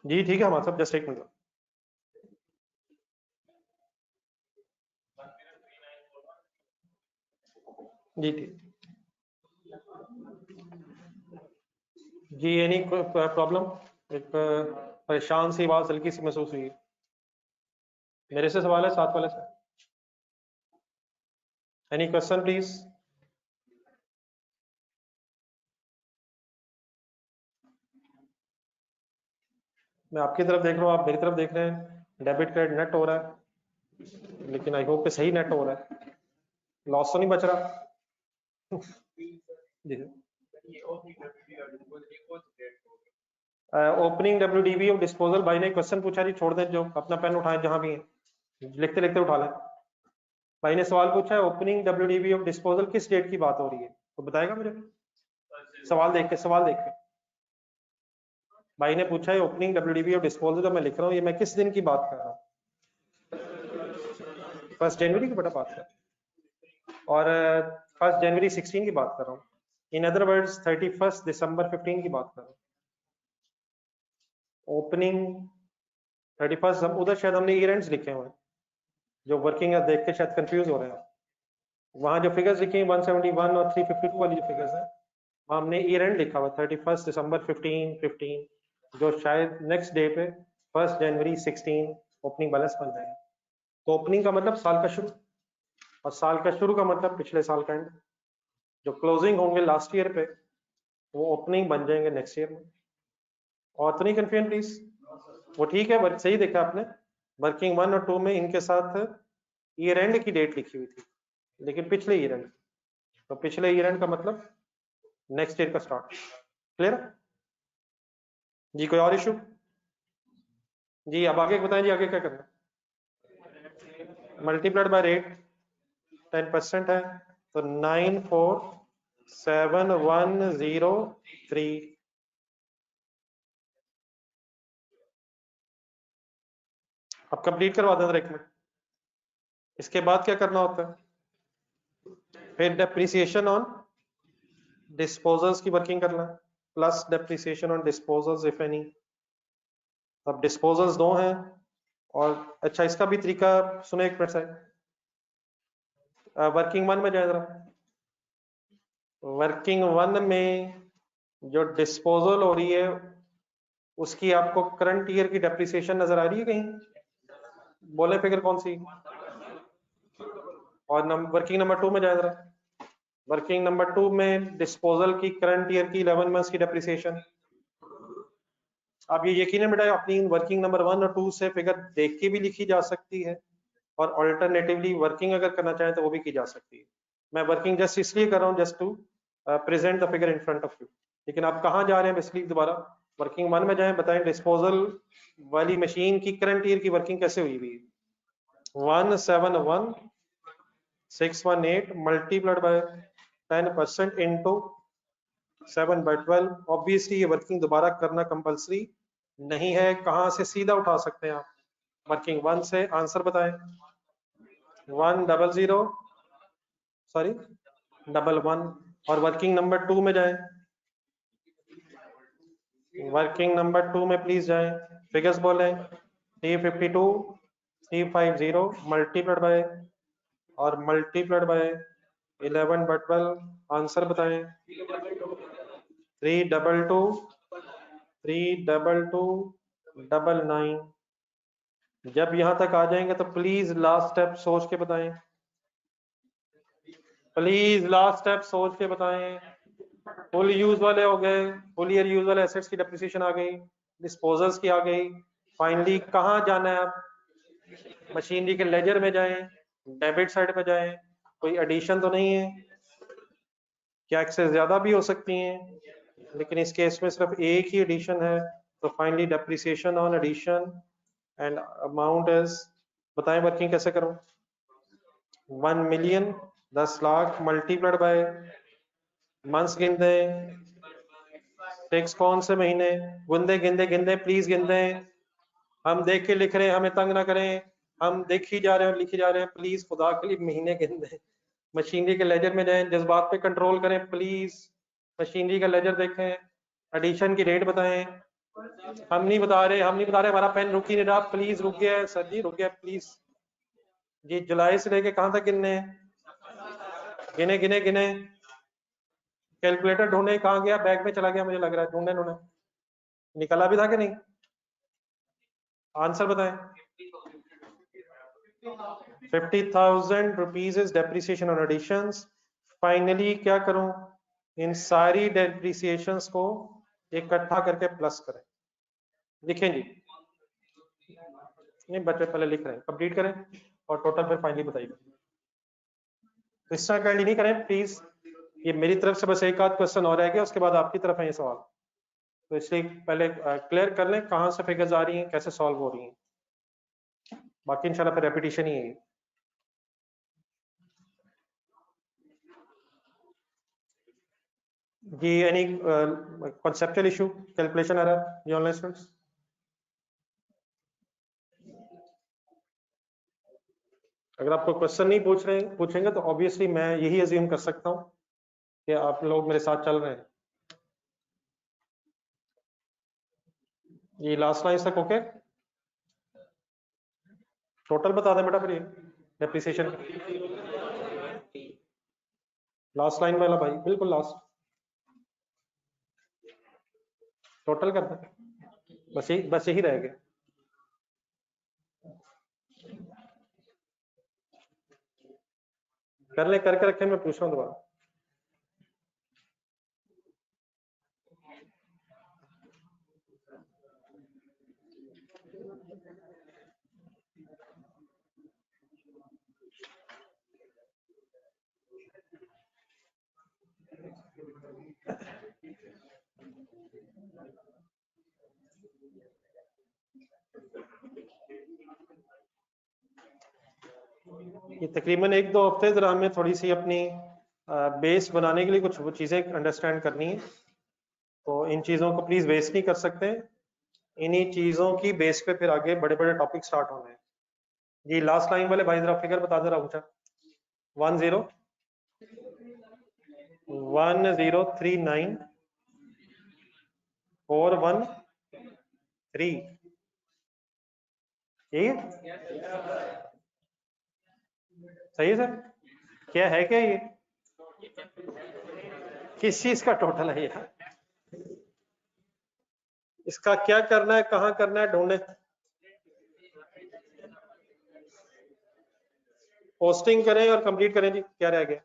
[SPEAKER 1] जी ठीक है हमारा सब, जस्ट एक मिनट। जी ठीक जी, एनी प्रॉब्लम? एक परेशान सी आवाज हल्की सी महसूस हुई। मेरे से सवाल है, साथ वाले से? Any question please? मैं आपकी तरफ देख रहा हूँ, आप मेरी तरफ देख रहे हैं। डेबिट क्रेडिट नेट हो रहा है, लेकिन आई होप कि सही नेट हो रहा है, लॉस तो नहीं बच रहा। ओपनिंग WDV ऑफ डिस्पोजल, भाई ने क्वेश्चन पूछा जी, छोड़ दें जो, अपना पेन उठाएं जहां भी है, लिखते लिखते उठा लें। भाई ने सवाल पूछा है ओपनिंग WDV ऑफ डिस्पोजल किस डेट की बात हो रही है, तो बताएगा मुझे? सवाल देख के, सवाल देख के। भाई ने पूछा है ओपनिंग WDV ऑफ डिस्पोजल, तो मैं लिख रहा हूँ ये मैं किस दिन की बात कर रहा हूँ? 1 जनवरी की बेटा बात कर, और 1 जनवरी 16 की बात कर रहा हूँ। इन अदर वर्ड्स 31 दिसंबर 15 की बात कर रहा हूँ। ओपनिंग 31, उधर शायद हमने ईयर एंड्स लिखे हुए हैं, जो वर्किंग देख के शायद कंफ्यूज हो रहे हैं। वहां जो फिगर्स लिखे हैं 171 और 352 वाली जो फिगर्स हैं, वहां हमने ईयर एंड लिखा हुआ 31 दिसंबर 15, जो शायद नेक्स्ट डे पे 1 जनवरी 16 ओपनिंग बैलेंस बन जाएगा। तो ओपनिंग का मतलब साल का शुरू, और साल का शुरू का मतलब पिछले साल का एंड। जो क्लोजिंग होंगे लास्ट ईयर पे, वो ओपनिंग बन जाएंगे नेक्स्ट ईयर में। और तो नहीं कंफ्यूजन प्लीज? वो ठीक है, वर्क सही देखा आपने। वर्किंग 1 और 2 में इनके साथ ईयर एंड की डेट लिखी हुई थी, लेकिन पिछले ईयर एंड, तो पिछले ईयर एंड का मतलब नेक्स्ट ईयर का स्टार्ट। क्लियर जी? कोई और इशू जी? अब आगे बताएं जी, आगे क्या करना है? मल्टीप्लाइड बाय रेट 10% है, तो 947103। अब कंप्लीट करवा दें एक मिनट। इसके बाद क्या करना होता है? फिर डेप्रिसिएशन ऑन डिस्पोजल्स की वर्किंग करना है, plus depreciation on disposals if any. अब डिस्पोजल्स 2 हैं, और अच्छा इसका भी तरीका सुने एक मिनट से। वर्किंग 1 में जाए जरा। वर्किंग 1 में जो डिस्पोजल हो रही है, उसकी आपको करंट ईयर की डेप्रिसिएशन नजर आ रही है कहीं? बोले फिगर कौन सी? और वर्किंग नंबर 2 में जाए जरा। वर्किंग नंबर 2 में डिस्पोजल की करंट ईयर की 11 मंथ्स की डेप्रिसिएशन। अब ये यकीन बेटा अपनी वर्किंग नंबर 1 और 2 से फिगर देख के भी लिखी जा सकती है, और ऑल्टरनेटिवली वर्किंग अगर करना चाहें तो वो भी की जा सकती है। मैं वर्किंग जस्ट इसलिए कर रहा हूँ, just to present the figure in front of you. लेकिन आप कहाँ जा रहे हैं बेसिकली? दोबारा वर्किंग 1 में जाएं, बताएं डिस्पोजल वाली मशीन की करंट ईयर की वर्किंग कैसे हुई हुई है? 171,618 मल्टीप्लाइड बाय 10% इंटू 7/12। ऑब्वियसली ये वर्किंग दोबारा करना कंपलसरी नहीं है, कहां से सीधा उठा सकते हैं आप? वर्किंग 1 से। आंसर बताएं। 100, सॉरी 11। और वर्किंग नंबर 2 में जाएं, वर्किंग नंबर 2 में प्लीज जाएं, फिगर्स बोलें। 352 350 मल्टीप्लाइड बाय, और मल्टीप्लाइड बाय 11/12। आंसर बताएं। 322 32299। जब यहां तक आ जाएंगे तो प्लीज लास्ट स्टेप सोच के बताएं, प्लीज लास्ट स्टेप सोच के बताएं। फुल यूज वाले हो गए, फुल ईयर यूज वाले एसेट्स की डेप्रिसिएशन आ गई, डिस्पोजल्स की आ गई। फाइनली कहां जाना है आप? मशीनरी के लेजर में जाएं, डेबिट साइड पे जाएं, कोई एडिशन तो नहीं है, क्या एक्सेस ज्यादा भी हो सकती हैं, लेकिन इस केस में सिर्फ एक ही एडिशन है। तो finally depreciation on addition and amount is, बताएं वर्किंग कैसे करूं। 1 million 10 lakh multiplied by months गिन दें, टेक्स कौन से महीने, गिनदे गिनदे गिनदे प्लीज गिनदे, हम देख के लिख रहे हैं, हमें तंग ना करें, हम देख ही जा रहे हैं और लिखे जा रहे हैं, प्लीज खुदा के लिए महीने गिनदे। मशीनरी के लेजर में जाएं, जज्बात पे कंट्रोल करें प्लीज, मशीनरी का लेजर देखें, एडिशन की रेट बताएं। हम नहीं बता रहे, हमारा पेन रुक ही नहीं रहा, प्लीज रुक गया है सर जी, रुक गया प्लीज जी। जुलाई से लेके कहां तक गिनने हैं, गिने गिने गिने। कैलकुलेटर ढूंढे, कहां गया, बैग में चला गया मुझे लग रहा है, ढूंढे ढूंढे, निकला भी था कि नहीं, आंसर बताएं। 50,000 rupees is depreciation on additions. Finally क्या करूं, इन सारी डेप्रिसिएशंस को इकट्ठा करके प्लस करें। लिखें जी, नहीं बच्चे पहले लिख रहे हैं, कंप्लीट करें और टोटल फिर फाइनली बताइए। तो इस तरह काइंडली नहीं करें प्लीज, ये मेरी तरफ से बस एक आध क्वेश्चन और रह गया, उसके बाद आपकी तरफ है ये सवाल, तो इसलिए पहले क्लियर कर लें कहां से फिगर्स आ रही हैं, कैसे सॉल्व हो रही हैं, बाकी इंशाल्लाह फिर रेपिटेशन ही है। जी एनी कॉन्सेप्चुअल इशू, कैलकुलेशन आ रहा है जी ऑनलाइन स्टूडेंट्स। अगर आपको क्वेश्चन नहीं पूछेंगे तो ऑब्वियसली मैं यही अज्यूम कर सकता हूँ कि आप लोग मेरे साथ चल रहे हैं। ये लास्ट लाइन तक ओके, टोटल बता दें बेटा फिर, ये डेप्रिसिएशन लास्ट लाइन वाला भाई, बिल्कुल लास्ट टोटल कर दें, बस यही रह गया। कर ले, करके रखे, मैं पूछ रहा हूँ दोबारा। ये तकरीबन 1-2 हफ्ते जरा हमें थोड़ी सी अपनी बेस बनाने के लिए कुछ वो चीज़ें अंडरस्टैंड करनी है, तो इन चीज़ों को प्लीज़ वेस्ट नहीं कर सकते, इन्हीं चीज़ों की बेस पे फिर आगे बड़े बड़े टॉपिक स्टार्ट होने हैं। जी लास्ट लाइन वाले भाई जरा फिगर बता दे रहा ऊंचा। 10,1039,413, यही है, सही है सर। क्या है, क्या ये किस चीज का टोटल है यार, इसका क्या करना है, कहाँ करना है, ढूंढे। पोस्टिंग करें और कंप्लीट करें जी, क्या रह गया।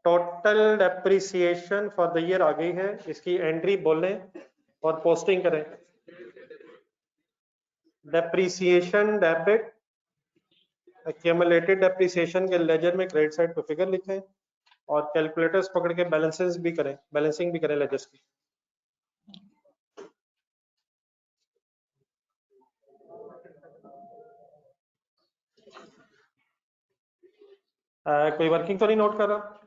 [SPEAKER 1] Total depreciation for the year आ गई है, इसकी एंट्री बोलें और पोस्टिंग करें। डेप्रिसिएशन डेबिट एक्यूमुलेटेड डेप्रिसिएशन के लेजर में क्रेडिट साइड पे फिगर लिखें और कैलकुलेटर्स पकड़ के बैलेंसिंग भी करें लेजर्स की। कोई वर्किंग तो नहीं नोट कर रहा,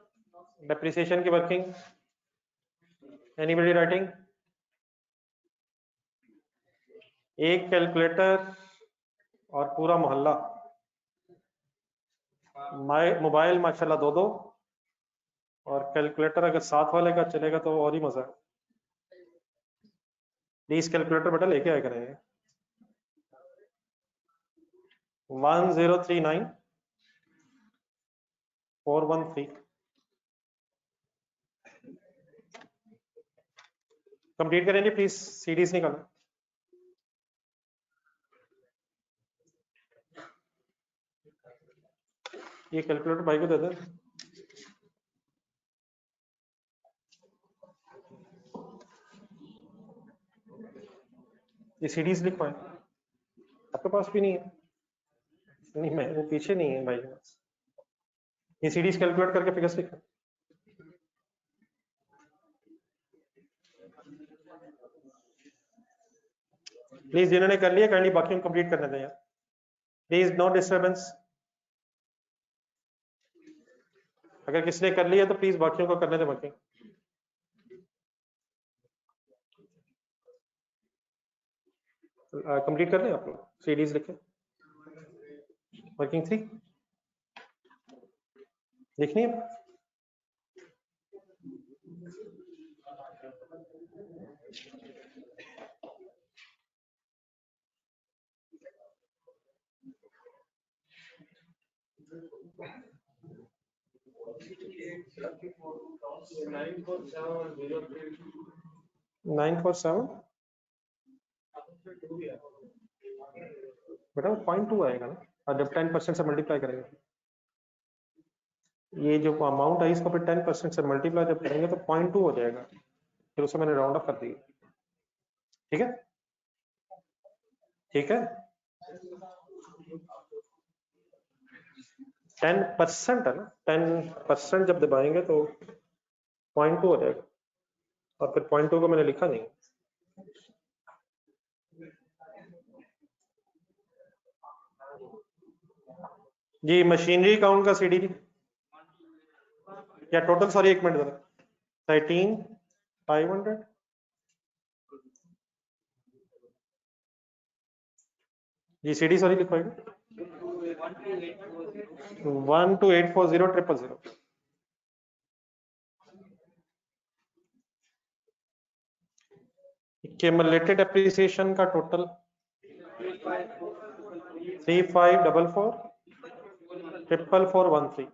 [SPEAKER 1] डेप्रिसिएशन की वर्किंग, एनीबॉडी राइटिंग। एक कैलकुलेटर और पूरा मोहल्ला, मोबाइल माशाल्लाह 2-2, और कैलकुलेटर अगर साथ वाले का चलेगा तो और ही मजा है। प्लीज कैलकुलेटर बेटा लेके आया करें। 1039,413 कंप्लीट करेंगे प्लीज, सीरीज निकालें। ये कैलकुलेटर भाई को दे दें। ये सीरीज लिख पाए, आपके पास भी नहीं है। नहीं मैं वो पीछे नहीं है भाई, ये सीरीज कैलकुलेट करके फिगर्स लिखा। प्लीज जिन्होंने कर लिया काइंडली बाकी कंप्लीट करने दें यार, प्लीज नो डिस्टर्बेंस। अगर किसी ने कर लिया तो प्लीज बाकियों को करने दें। बाकी कंप्लीट कर लें आप लोग, सीरीज लिखें। वर्किंग 3 लिखनी है। नाइन फोर सेवन बेटा 0.2 आएगा ना, और जब 10% से मल्टीप्लाई करेंगे, ये जो अमाउंट है इसको फिर 10% से मल्टीप्लाई जब करेंगे तो 0.2 हो जाएगा, फिर उसे मैंने राउंड अप कर दिया। ठीक है, ठीक है। 10% है ना, 10% जब दबाएंगे तो 0.2 हो जाएगा, और फिर 0.2 को मैंने लिखा नहीं। जी मशीनरी अकाउंट का सीडी या टोटल, सॉरी एक मिनट जरा, 13,500 जी सीडी सॉरी लिखवाएगा 12840,000। क्यूमुलेटेड एप्रिसिएशन का टोटल 3544,444,13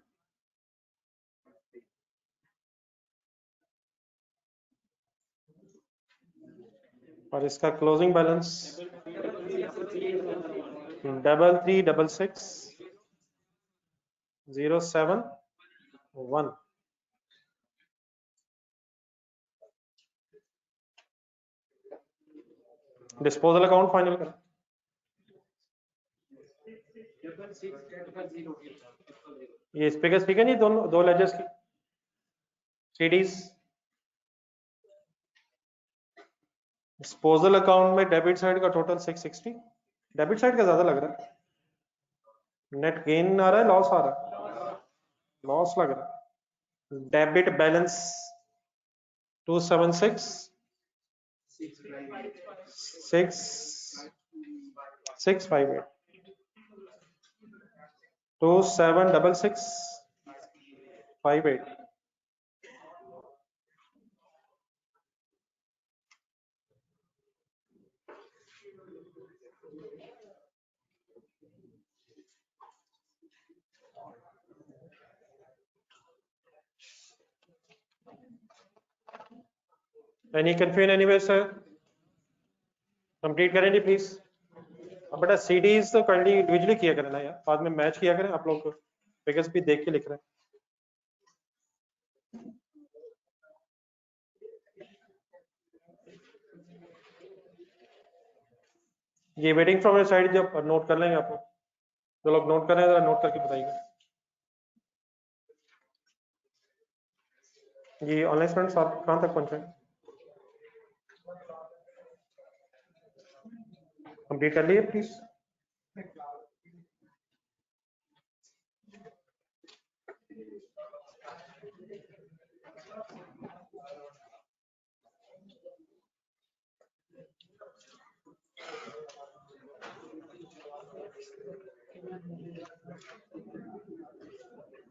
[SPEAKER 1] और इसका closing balance 3366,071। Disposal account final कर, ये स्पीकर ठीक है नहीं, दोनों दो लेजर्स की सीडीज। डिस्पोजल अकाउंट में डेबिट साइड का टोटल 660, डेबिट साइड का ज्यादा लग रहा है, नेट गेन आ रहा है लॉस आ रहा है, लॉस लग रहा है। Debit balance 276,658 276658। Any confusion anywhere sir? Complete करें जी प्लीज। अब बेटा सीडीज तो काइंडली इंडिविजुअली किया करें ना यार, बाद में मैच किया करें, आप लोग फिगर्स भी देख के लिख रहे हैं। ये वेटिंग फ्रॉम योर साइड जब नोट कर लेंगे आप लोग, जो लोग नोट कर रहे हैं जरा नोट करके बताइएगा। ये ऑनलाइन स्टूडेंट्स आप कहाँ तक पहुंचे? कंप्लीट कर लिए please.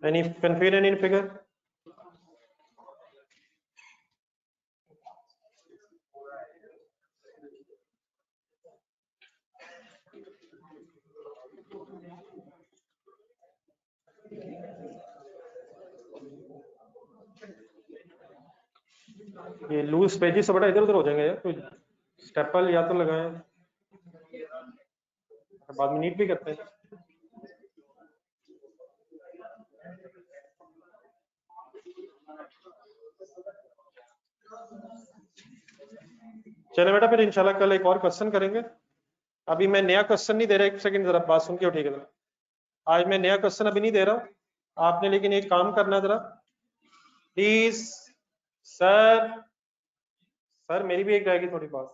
[SPEAKER 1] Any confusion in figure? ये लूज पेजेस से बड़ा इधर उधर हो जाएंगे यार, कोई स्टेपल या तो लगाएं, बाद में नीट भी करते हैं। चले बेटा फिर इंशाल्लाह कल एक और क्वेश्चन करेंगे। अभी मैं नया क्वेश्चन नहीं दे रहा, एक सेकंड जरा बात सुन के उठिएगा। आज मैं नया क्वेश्चन अभी नहीं दे रहा हूँ आपने, लेकिन एक काम करना जरा प्लीज। सर मेरी भी एक रहेगी थोड़ी बात।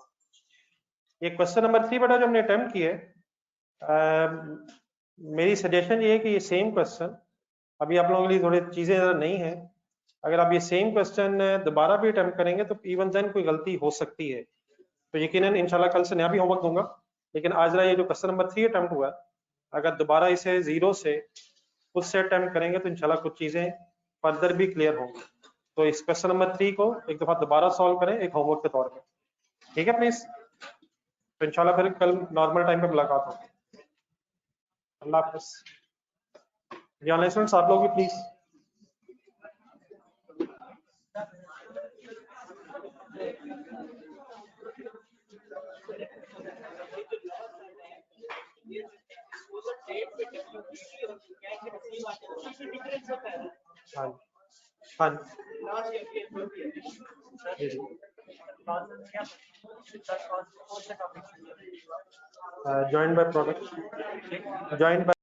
[SPEAKER 1] ये क्वेश्चन नंबर 3 बेटा जो हमने अटेम्प्ट किया है, मेरी सजेशन ये है कि ये सेम क्वेश्चन अभी आप लोगों के लिए थोड़ी चीजें ज़रा नई है, अगर आप ये सेम क्वेश्चन दोबारा भी अटेम्प्ट करेंगे तो इवन देन कोई गलती हो सकती है, तो यकीनन इंशाल्लाह कल से नया भी होमवर्क दूंगा। लेकिन आज ये जो क्वेश्चन नंबर 3 अटेम्प्ट हुआ, अगर दोबारा इसे 0 से खुद से अटेम्प्ट करेंगे तो इंशाल्लाह कुछ चीजें फर्दर भी क्लियर होंगी। तो इस क्वेश्चन नंबर 3 को एक दफा दोबारा सॉल्व करें एक होमवर्क के तौर पर, ठीक है प्लीज। तो इंशाल्लाह फिर कल नॉर्मल टाइम पे मुलाकात होगी। अल्लाह हाफिज़। जी स्टूडेंट्स आप लोग भी प्लीज। हाँ join by product, join by